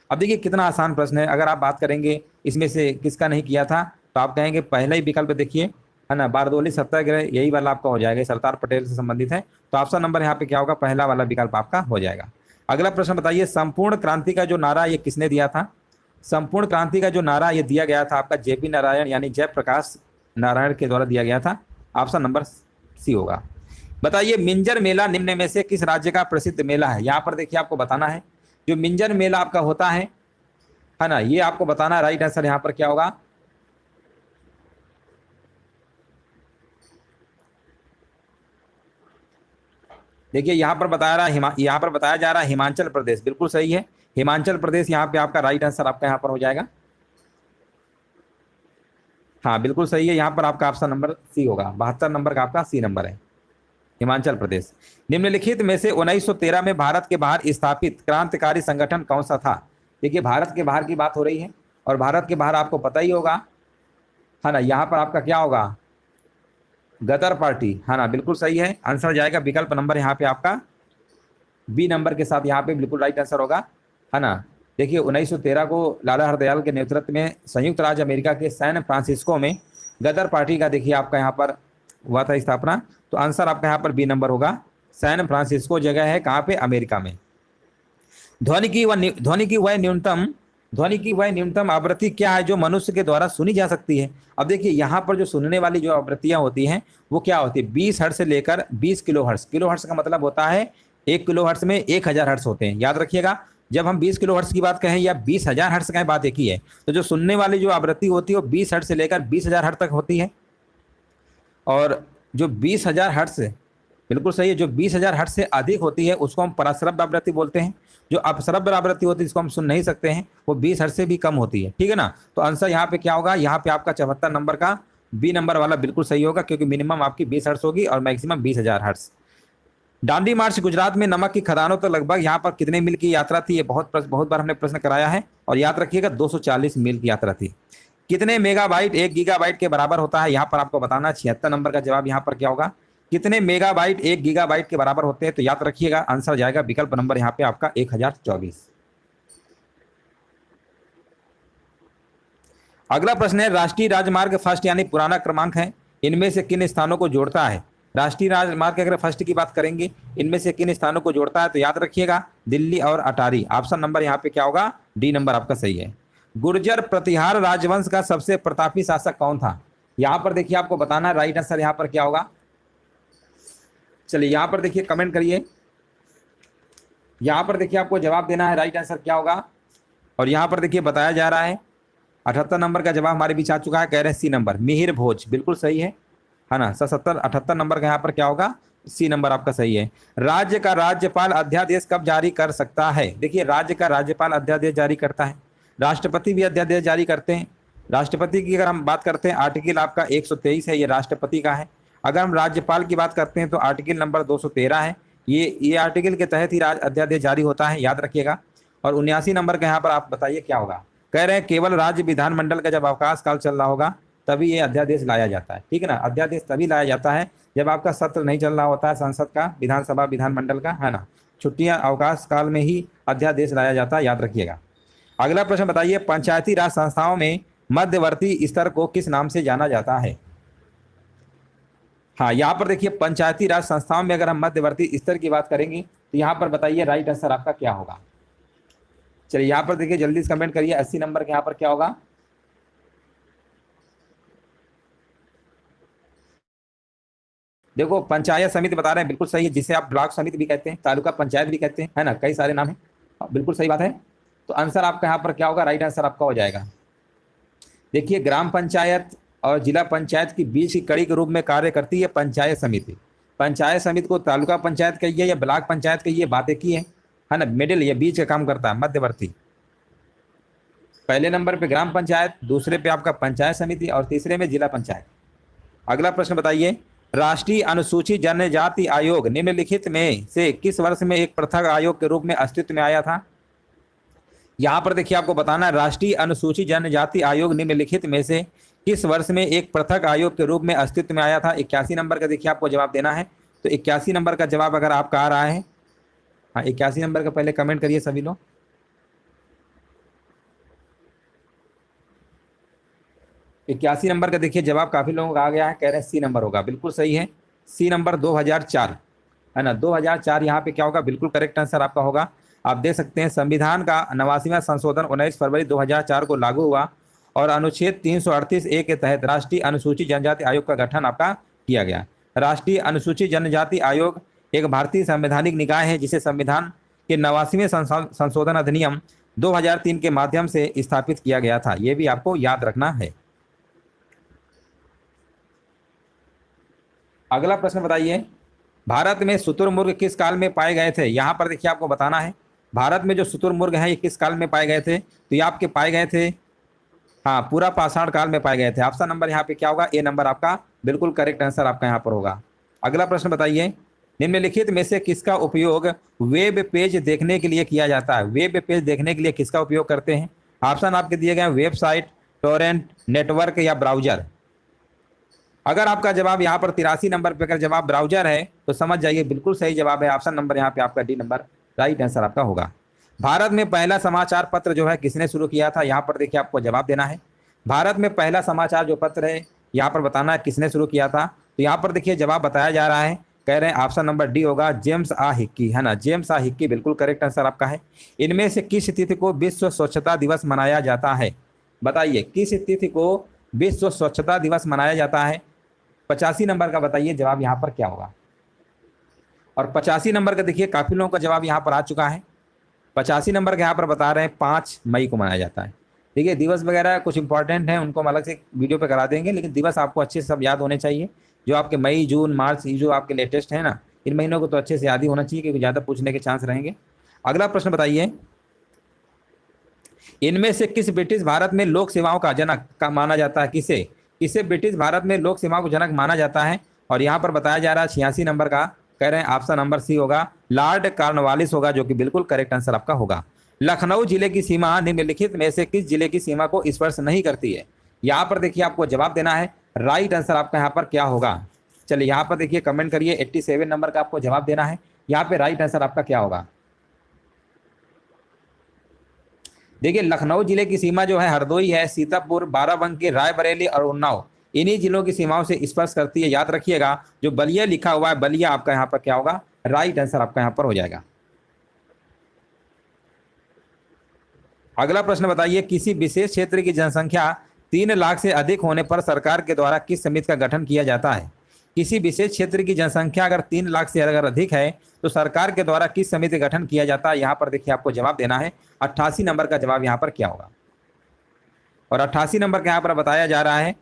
अब देखिए कितना आसान प्रश्न है, अगर आप बात करेंगे इसमें से किसका नहीं किया था, तो आप कहेंगे पहला ही विकल्प देखिए, है ना, बारदोली सत्याग्रह, यही वाला आपका हो जाएगा, सरदार पटेल से संबंधित है। तो ऑप्शन नंबर यहाँ पे क्या होगा? पहला वाला विकल्प आपका हो जाएगा। अगला प्रश्न बताइए, संपूर्ण क्रांति का जो नारा ये किसने दिया था? संपूर्ण क्रांति का जो नारा ये दिया गया था आपका जेपी नारायण, यानी जयप्रकाश नारायण के द्वारा दिया गया था। ऑप्शन नंबर सी होगा। बताइए, मिंजर मेला निम्न में से किस राज्य का प्रसिद्ध मेला है? यहाँ पर देखिए आपको बताना है, जो मिंजर मेला आपका होता है ना, ये आपको बताना है। राइट आंसर यहाँ पर क्या होगा? देखिए यहाँ पर बताया रहा है, यहाँ पर बताया जा रहा है हिमाचल प्रदेश, बिल्कुल सही है, हिमाचल प्रदेश यहाँ पे आपका राइट आंसर आपका यहाँ पर हो जाएगा। हाँ बिल्कुल सही है, यहाँ पर आपका ऑप्शन नंबर सी होगा, 72 नंबर का आपका सी नंबर है, हिमाचल प्रदेश। निम्नलिखित में से 1913 में भारत के बाहर स्थापित क्रांतिकारी संगठन कौन सा था? देखिए भारत के बाहर की बात हो रही है, और भारत के बाहर आपको पता ही होगा, है ना, यहाँ पर आपका क्या होगा? गदर पार्टी, है ना, बिल्कुल सही है। आंसर जाएगा विकल्प नंबर यहाँ पे आपका बी नंबर के साथ, यहाँ पे बिल्कुल राइट आंसर होगा, है ना। देखिए 1913 को लाला हरदयाल के नेतृत्व में संयुक्त राज्य अमेरिका के सैन फ्रांसिस्को में गदर पार्टी का देखिए आपका यहाँ पर हुआ था स्थापना। तो आंसर आपका यहाँ पर बी नंबर होगा, सैन फ्रांसिस्को जगह है कहाँ पे? अमेरिका में। ध्वनि की वह न्यूनतम आवृत्ति क्या है जो मनुष्य के द्वारा सुनी जा सकती है? अब देखिए यहाँ पर जो सुनने वाली जो आवृत्तियां होती हैं वो क्या होती है? 20 हर्ट्ज से लेकर 20 किलो हर्ट्ज। किलो हर्ट्ज का मतलब होता है 1 किलो हर्ट्ज में 1000 हर्ट्ज होते हैं, याद रखिएगा। जब हम 20 किलो हर्ट्ज की बात कहें या 20,000 हर्ट्ज का बात एक ही है। तो जो सुनने वाली जो आवृत्ति होती है वो 20 हर्ट्ज से लेकर 20,000 हर्ट्ज तक होती है, और जो 20,000 हर्ट्ज, बिल्कुल सही है, जो 20,000 हर्ट्ज से अधिक होती है उसको हम पराश्रव्य आवृत्ति बोलते हैं। जो अपश्रव्य आवृत्ति होती है जिसको हम सुन नहीं सकते हैं वो 20 हर्ट्ज से भी कम होती है, ठीक है ना। तो आंसर यहाँ पे क्या होगा? यहाँ पे आपका 74 नंबर का बी नंबर वाला बिल्कुल सही होगा, क्योंकि मिनिमम आपकी 20 हर्ट्ज होगी और मैक्सिमम 20,000 हर्ट्ज। दांडी मार्च गुजरात में नमक की खदानों तक लगभग यहाँ पर कितने मील की यात्रा थी? ये बहुत बार हमने प्रश्न कराया है, और याद रखिएगा 240 मील की यात्रा थी। कितने मेगाबाइट 1 गीगाबाइट के बराबर होता है? यहाँ पर आपको बताना, 76 नंबर का जवाब यहाँ पर क्या होगा? कितने मेगाबाइट 1 गीगाबाइट के बराबर होते हैं? तो याद रखिएगा आंसर जाएगा विकल्प नंबर यहाँ पे आपका 1024। अगला प्रश्न है, राष्ट्रीय राजमार्ग फर्स्ट यानी पुराना क्रमांक है, इनमें से किन स्थानों को जोड़ता है? राष्ट्रीय राजमार्ग अगर फर्स्ट की बात करेंगे, इनमें से किन स्थानों को जोड़ता है? तो याद रखिएगा दिल्ली और अटारी। ऑप्शन नंबर यहाँ पे क्या होगा? डी नंबर आपका सही है। गुर्जर प्रतिहार राजवंश का सबसे प्रतापी शासक कौन था? यहाँ पर देखिए आपको बताना है, राइट आंसर यहाँ पर क्या होगा? चलिए यहाँ पर देखिए कमेंट करिए, यहाँ पर देखिए आपको जवाब देना है, राइट आंसर क्या होगा? और यहाँ पर देखिए बताया जा रहा है 78 नंबर का जवाब हमारे बीच आ चुका है, कह रहे हैं सी नंबर, मिहिर भोज, बिल्कुल सही है ना। 78 नंबर का यहाँ पर क्या होगा? सी नंबर आपका सही है। राज्य का राज्यपाल अध्यादेश कब जारी कर सकता है? देखिए राज्य का राज्यपाल अध्यादेश जारी करता है, राष्ट्रपति भी अध्यादेश जारी करते हैं। राष्ट्रपति की अगर हम बात करते हैं, आर्टिकल आपका 123 है, ये राष्ट्रपति का है। अगर हम राज्यपाल की बात करते हैं तो आर्टिकल नंबर 213 है, ये आर्टिकल के तहत ही अध्यादेश जारी होता है, याद रखिएगा। और 79 नंबर का यहाँ पर आप बताइए क्या होगा? कह रहे हैं केवल राज्य विधानमंडल का जब अवकाश काल चल रहा होगा तभी ये अध्यादेश लाया जाता है, ठीक है ना। अध्यादेश तभी लाया जाता है जब आपका सत्र नहीं चल रहा होता है संसद का, विधानसभा विधानमंडल का, है ना। छुट्टियां अवकाश काल में ही अध्यादेश लाया जाता है, याद रखिएगा। अगला प्रश्न बताइए, पंचायती राज संस्थाओं में मध्यवर्ती स्तर को किस नाम से जाना जाता है। हाँ, यहाँ पर देखिए पंचायती राज संस्थाओं में अगर हम मध्यवर्ती स्तर की बात करेंगे तो यहाँ पर बताइए राइट आंसर आपका क्या होगा। चलिए यहाँ पर देखिए जल्दी से कमेंट करिए, 80 नंबर के यहाँ पर क्या होगा। देखो पंचायत समिति बता रहे हैं, बिल्कुल सही है, जिसे आप ब्लॉक समिति भी कहते हैं, तालुका पंचायत भी कहते हैं, है ना, कई सारे नाम है, बिल्कुल सही बात है। तो आंसर आपका यहाँ पर क्या होगा, राइट आंसर आपका हो जाएगा। देखिए ग्राम पंचायत और जिला पंचायत के बीच की कड़ी के रूप में कार्य करती है पंचायत समिति। पंचायत समिति को तालुका पंचायत कहिए या ब्लॉक पंचायत कहिए, बात एक ही है ना। मिडिल ये बीच का काम करता है, मध्यवर्ती। पहले नंबर पे ग्राम पंचायत, दूसरे पे आपका पंचायत समिति और तीसरे में जिला पंचायत। अगला प्रश्न बताइए, राष्ट्रीय अनुसूचित जनजाति आयोग निम्नलिखित में से किस वर्ष में एक पृथक आयोग के रूप में अस्तित्व में आया था। यहां पर देखिए आपको बताना है, राष्ट्रीय अनुसूचित जनजाति आयोग निम्नलिखित में से किस वर्ष में एक पृथक आयोग के रूप में अस्तित्व में आया था। 81 नंबर का देखिए आपको जवाब देना है। तो 81 नंबर का जवाब अगर आपका आ रहा है, हाँ 81 नंबर का पहले कमेंट करिए सभी लोग। 81 नंबर का देखिए जवाब काफी लोगों का आ गया है, कह रहे हैं सी नंबर होगा, बिल्कुल सही है, सी नंबर 2004, है ना। 2004 यहाँ पे क्या होगा, बिल्कुल करेक्ट आंसर आपका होगा। आप देख सकते हैं संविधान का 89वां संशोधन 19 फरवरी 2004 को लागू हुआ और अनुच्छेद 338A के तहत राष्ट्रीय अनुसूचित जनजाति आयोग का गठन आपका किया गया। राष्ट्रीय अनुसूचित जनजाति आयोग एक भारतीय संवैधानिक निकाय है जिसे संविधान के 89वें संशोधन अधिनियम 2003 के माध्यम से स्थापित किया गया था, यह भी आपको याद रखना है। अगला प्रश्न बताइए, भारत में शुतुरमुर्ग किस काल में पाए गए थे। यहां पर देखिए आपको बताना है, भारत में जो शुतुरमुर्ग हैं ये किस काल में पाए गए थे। तो ये आपके पाए गए थे, हाँ पूरा पाषाण काल में पाए गए थे। ऑप्शन नंबर यहाँ पे क्या होगा, ए नंबर आपका बिल्कुल करेक्ट आंसर आपका यहाँ पर होगा। अगला प्रश्न बताइए, निम्नलिखित में से किसका उपयोग वेब पेज देखने के लिए किया जाता है। वेब पेज देखने के लिए किसका उपयोग करते हैं। ऑप्शन आपके दिए गए वेबसाइट, टोरेंट, नेटवर्क या ब्राउजर। अगर आपका जवाब यहाँ पर 83 नंबर पे अगर जवाब ब्राउजर है तो समझ जाइए बिल्कुल सही जवाब है, ऑप्शन नंबर यहाँ पे आपका डी नंबर राइट आंसर आपका होगा। भारत में पहला समाचार पत्र जो है किसने शुरू किया था। यहाँ पर देखिए आपको जवाब देना है, भारत में पहला समाचार जो पत्र है यहाँ पर बताना है किसने शुरू किया था। तो यहाँ पर देखिए जवाब बताया जा रहा है, कह रहे हैं ऑप्शन नंबर डी होगा, जेम्स आ हिक्की, है ना, जेम्स आ हिक्की बिल्कुल करेक्ट आंसर आपका है। इनमें से किस तिथि को विश्व स्वच्छता दिवस मनाया जाता है। बताइए किस तिथि को विश्व स्वच्छता दिवस मनाया जाता है। 85 नंबर का बताइए जवाब यहाँ पर क्या होगा। और 85 नंबर का देखिए काफी लोगों का जवाब यहाँ पर आ चुका है। 85 नंबर के यहाँ पर बता रहे हैं 5 मई को मनाया जाता है। देखिए दिवस वगैरह कुछ इंपॉर्टेंट है, उनको हम अलग से वीडियो पे करा देंगे, लेकिन दिवस आपको अच्छे से सब याद होने चाहिए। जो आपके मई, जून, मार्च, जो आपके लेटेस्ट है ना, इन महीनों को तो अच्छे से याद ही होना चाहिए क्योंकि ज़्यादा पूछने के चांस रहेंगे। अगला प्रश्न बताइए, इनमें से किस ब्रिटिश भारत में लोक सेवाओं का जनक का माना जाता है। किसे ब्रिटिश भारत में लोक सेवाओं को जनक माना जाता है। और यहाँ पर बताया जा रहा है 86 नंबर का, कह रहे हैं ऑप्शन नंबर सी होगा, लॉर्ड कॉर्नवालिस होगा, जो कि बिल्कुल करेक्ट आंसर आपका होगा। लखनऊ जिले की सीमा निम्नलिखित में से किस जिले की सीमा को स्पर्श नहीं करती है। यहाँ पर देखिए आपको जवाब देना है, राइट आंसर आपका यहाँ पर क्या होगा। चलिए यहाँ पर देखिए कमेंट करिए, 87 नंबर का आपको जवाब देना है, यहाँ पे राइट आंसर आपका क्या होगा। देखिए लखनऊ जिले की सीमा जो है हरदोई है, सीतापुर, बाराबंकी, रायबरेली और उन्नाव, इन्हीं जिलों की सीमाओं से स्पर्श करती है, याद रखिएगा। जो बलिया लिखा हुआ है, बलिया आपका यहाँ पर क्या होगा, राइट आंसर आपका यहाँ पर हो जाएगा। अगला प्रश्न बताइए, किसी विशेष क्षेत्र की जनसंख्या 3 लाख से अधिक होने पर सरकार के द्वारा किस समिति का गठन किया जाता है। किसी विशेष क्षेत्र की जनसंख्या अगर 3 लाख से अगर अधिक है तो सरकार के द्वारा किस समिति का गठन किया जाता है। यहाँ पर देखिए आपको जवाब देना है, 88 नंबर का जवाब यहाँ पर क्या होगा। और 88 नंबर का यहाँ पर बताया जा रहा है,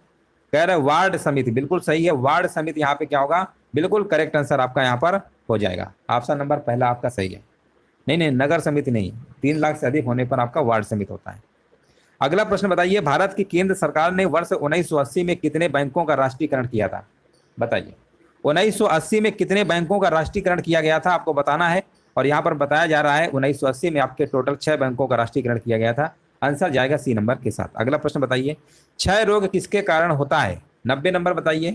कह रहे वार्ड समिति, बिल्कुल सही है, वार्ड समिति यहाँ पे क्या होगा, बिल्कुल करेक्ट आंसर आपका यहाँ पर हो जाएगा। ऑप्शन नंबर पहला आपका सही है। नहीं, नगर समिति नहीं, 3 लाख से अधिक होने पर आपका वार्ड समिति होता है। अगला प्रश्न बताइए, भारत की केंद्र सरकार ने वर्ष 1980 में कितने बैंकों का राष्ट्रीयकरण किया था। बताइए 1980 में कितने बैंकों का राष्ट्रीयकरण किया गया था, आपको बताना है। और यहाँ पर बताया जा रहा है 1980 में आपके टोटल 6 बैंकों का राष्ट्रीयकरण किया गया था। आंसर जाएगा सी नंबर के साथ। अगला प्रश्न बताइए, क्षय रोग किसके कारण होता है? 90 नंबर बताइए।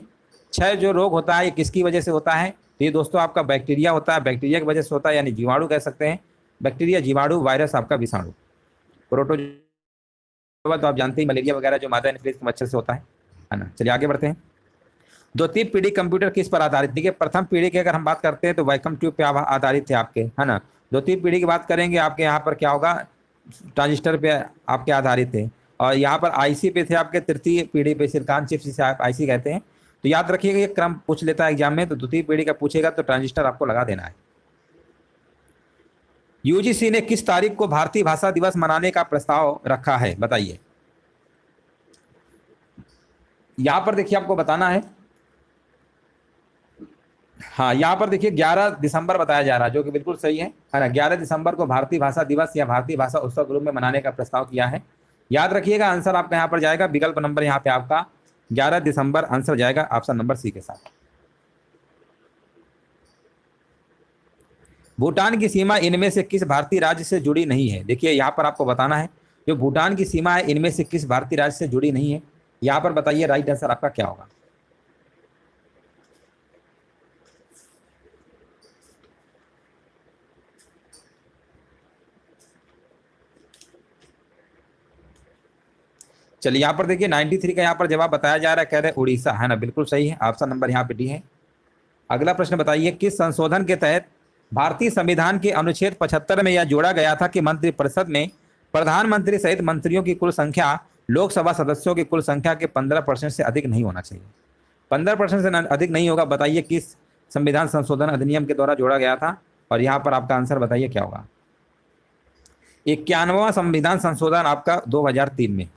क्षय जो रोग होता है ये किसकी वजह से होता है? तो ये दोस्तों आपका बैक्टीरिया होता है, बैक्टीरिया की वजह से होता है, यानी जीवाणु कह सकते हैं। बैक्टीरिया, जीवाणु, वायरस, आपका विषाणु, प्रोटोजोआ तो आप जानते ही मलेरिया वगैरह जो मादा एनोफिलिस के मच्छर से होता है ना। चलिए आगे बढ़ते हैं। द्वितीय पीढ़ी कंप्यूटर किस पर आधारित? देखिए प्रथम पीढ़ी की अगर हम बात करते हैं तो वैक्यूम ट्यूब पे आधारित थे आपके, है ना। द्वितीय पीढ़ी की बात करेंगे आपके यहाँ पर क्या होगा, ट्रांजिस्टर पे आपके आधारित थे। और यहाँ पर आईसी पे थे आपके तृतीय पीढ़ी पे, सिलिकॉन चिप्स जिसे आप आईसी कहते हैं। तो याद रखिएगा ये क्रम पूछ लेता है एग्जाम में, तो द्वितीय पीढ़ी का पूछेगा तो ट्रांजिस्टर आपको लगा देना है। यूजीसी ने किस तारीख को भारतीय भाषा दिवस मनाने का प्रस्ताव रखा है? बताइए। यहां पर देखिए आपको बताना है, हाँ यहाँ पर देखिए 11 दिसंबर बताया जा रहा है, जो कि बिल्कुल सही है ना। 11 दिसंबर को भारतीय भाषा दिवस या भारतीय भाषा उत्सव के रूप में मनाने का प्रस्ताव किया है। याद रखिएगा आंसर आपका यहाँ पर जाएगा विकल्प नंबर, यहाँ पे आपका 11 दिसंबर आंसर जाएगा ऑप्शन नंबर सी के साथ। भूटान की सीमा इनमें से किस भारतीय राज्य से जुड़ी नहीं है? देखिए यहाँ पर आपको बताना है जो भूटान की सीमा है इनमें से किस भारतीय राज्य से जुड़ी नहीं है, यहाँ पर बताइए राइट आंसर आपका क्या होगा। चलिए यहाँ पर देखिए 93 का यहाँ पर जवाब बताया जा रहा है, कह रहे उड़ीसा, है ना, बिल्कुल सही है, ऑप्शन नंबर यहाँ पे डी है। अगला प्रश्न बताइए, किस संशोधन के तहत भारतीय संविधान के अनुच्छेद 75 में यह जोड़ा गया था कि मंत्रिपरिषद में प्रधानमंत्री सहित मंत्रियों की कुल संख्या लोकसभा सदस्यों की कुल संख्या के 15% से अधिक नहीं होना चाहिए? 15% से अधिक नहीं होगा, बताइए किस संविधान संशोधन अधिनियम के द्वारा जोड़ा गया था? और यहाँ पर आपका आंसर बताइए क्या होगा। 91वां संविधान संशोधन आपका 2003 में।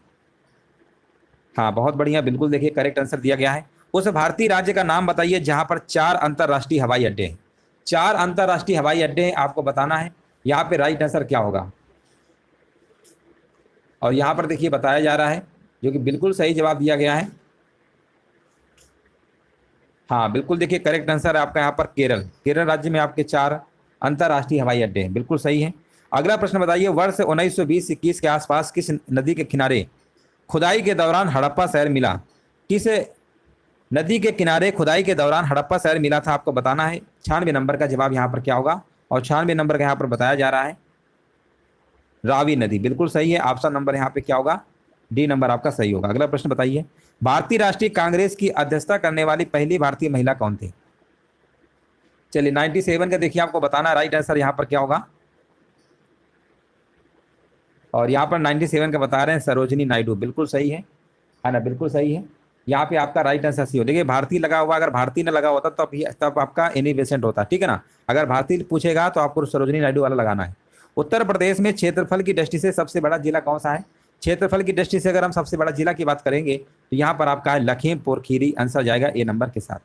हाँ बहुत बढ़िया, बिल्कुल देखिए करेक्ट आंसर दिया गया है। उस भारतीय राज्य का नाम बताइए जहां पर 4 अंतरराष्ट्रीय हवाई अड्डे हैं। 4 अंतरराष्ट्रीय हवाई अड्डे आपको बताना है, यहाँ पे राइट आंसर क्या होगा। और यहाँ पर देखिए बताया जा रहा है, जो कि बिल्कुल सही जवाब दिया गया है। हाँ बिल्कुल देखिए करेक्ट आंसर है आपका यहाँ पर केरल। केरल राज्य में आपके 4 अंतरराष्ट्रीय हवाई अड्डे हैं, बिल्कुल सही है। अगला प्रश्न बताइए, वर्ष 1920-21 के आसपास किस नदी के किनारे खुदाई के दौरान हड़प्पा शहर मिला? किस नदी के किनारे खुदाई के दौरान हड़प्पा शहर मिला था, आपको बताना है। 96 नंबर का जवाब यहाँ पर क्या होगा, और 96 नंबर का यहाँ पर बताया जा रहा है रावी नदी, बिल्कुल सही है। ऑप्शन नंबर यहाँ पे क्या होगा, डी नंबर आपका सही होगा। अगला प्रश्न बताइए, भारतीय राष्ट्रीय कांग्रेस की अध्यक्षता करने वाली पहली भारतीय महिला कौन थी? चलिए 97 का देखिए आपको बताना, राइट आंसर यहाँ पर क्या होगा। और यहाँ पर 97 का बता रहे हैं सरोजिनी नायडू, बिल्कुल सही है ना, बिल्कुल सही है। यहाँ पे आपका राइट आंसर सी हो। देखिए भारतीय लगा हुआ, अगर भारतीय ने लगा होता तब आपका एनी बेसेंट होता, ठीक है ना। अगर भारतीय पूछेगा तो आपको सरोजिनी नायडू वाला लगाना है। उत्तर प्रदेश में क्षेत्रफल की दृष्टि से सबसे बड़ा जिला कौन सा है? क्षेत्रफल की दृष्टि से अगर हम सबसे बड़ा जिला की बात करेंगे तो यहाँ पर आपका है लखीमपुर खीरी, आंसर जाएगा ए नंबर के साथ।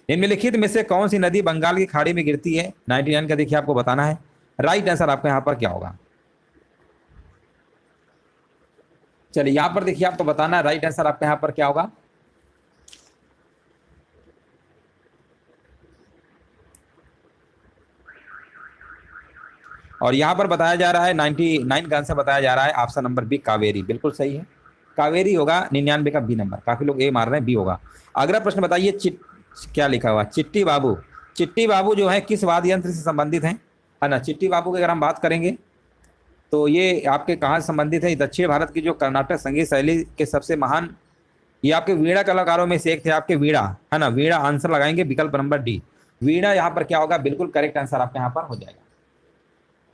निम्नलिखित में से कौन सी नदी बंगाल की खाड़ी में गिरती है? 99 का देखिए आपको बताना है, राइट आंसर आपका यहाँ पर क्या होगा। चलिए यहाँ पर देखिए आपको बताना है, राइट आंसर आपका यहाँ पर क्या होगा। और यहाँ पर बताया जा रहा है 99 का आंसर बताया जा रहा है ऑप्शन नंबर बी कावेरी, बिल्कुल सही है, कावेरी होगा। 99 का बी नंबर, काफी लोग ए मार रहे हैं, बी होगा। अगला प्रश्न बताइए, क्या लिखा हुआ, चिट्टी बाबू। चिट्टी बाबू जो है किस वाद्य यंत्र से संबंधित है ना। चिट्टी बाबू की अगर हम बात करेंगे तो ये आपके कहाँ से संबंधित है? दक्षिण भारत की जो कर्नाटक संगीत शैली के सबसे महान ये आपके वीणा कलाकारों में से एक थे आपके वीणा, है ना। वीणा आंसर लगाएंगे विकल्प नंबर डी, वीणा यहाँ पर क्या होगा, बिल्कुल करेक्ट आंसर आपके यहाँ पर हो जाएगा,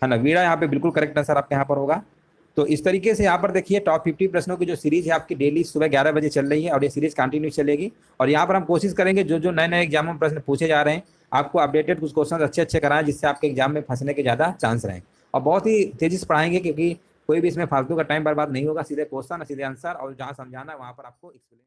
है ना। वीणा यहाँ पे बिल्कुल करेक्ट आंसर आपके यहाँ पर होगा। तो इस तरीके से यहाँ पर देखिए टॉप 50 प्रश्नों की जो सीरीज है आपकी डेली सुबह 11 बजे चल रही है और ये सीरीज कंटिन्यू चलेगी। और यहाँ पर हम कोशिश करेंगे जो जो नए नए एग्जामों में प्रश्न पूछे जा रहे हैं आपको अपडेटेड कुछ क्वेश्चन अच्छे अच्छे कराएं, जिससे आपके एग्जाम में फंसने के ज़्यादा चांस रहें। और बहुत ही तेजी से पढ़ाएंगे, क्योंकि कोई भी इसमें फालतू का टाइम बर्बाद नहीं होगा, सीधे क्वेश्चन सीधे आंसर, और जहाँ समझाना है वहाँ पर आपको एक्सप्लेन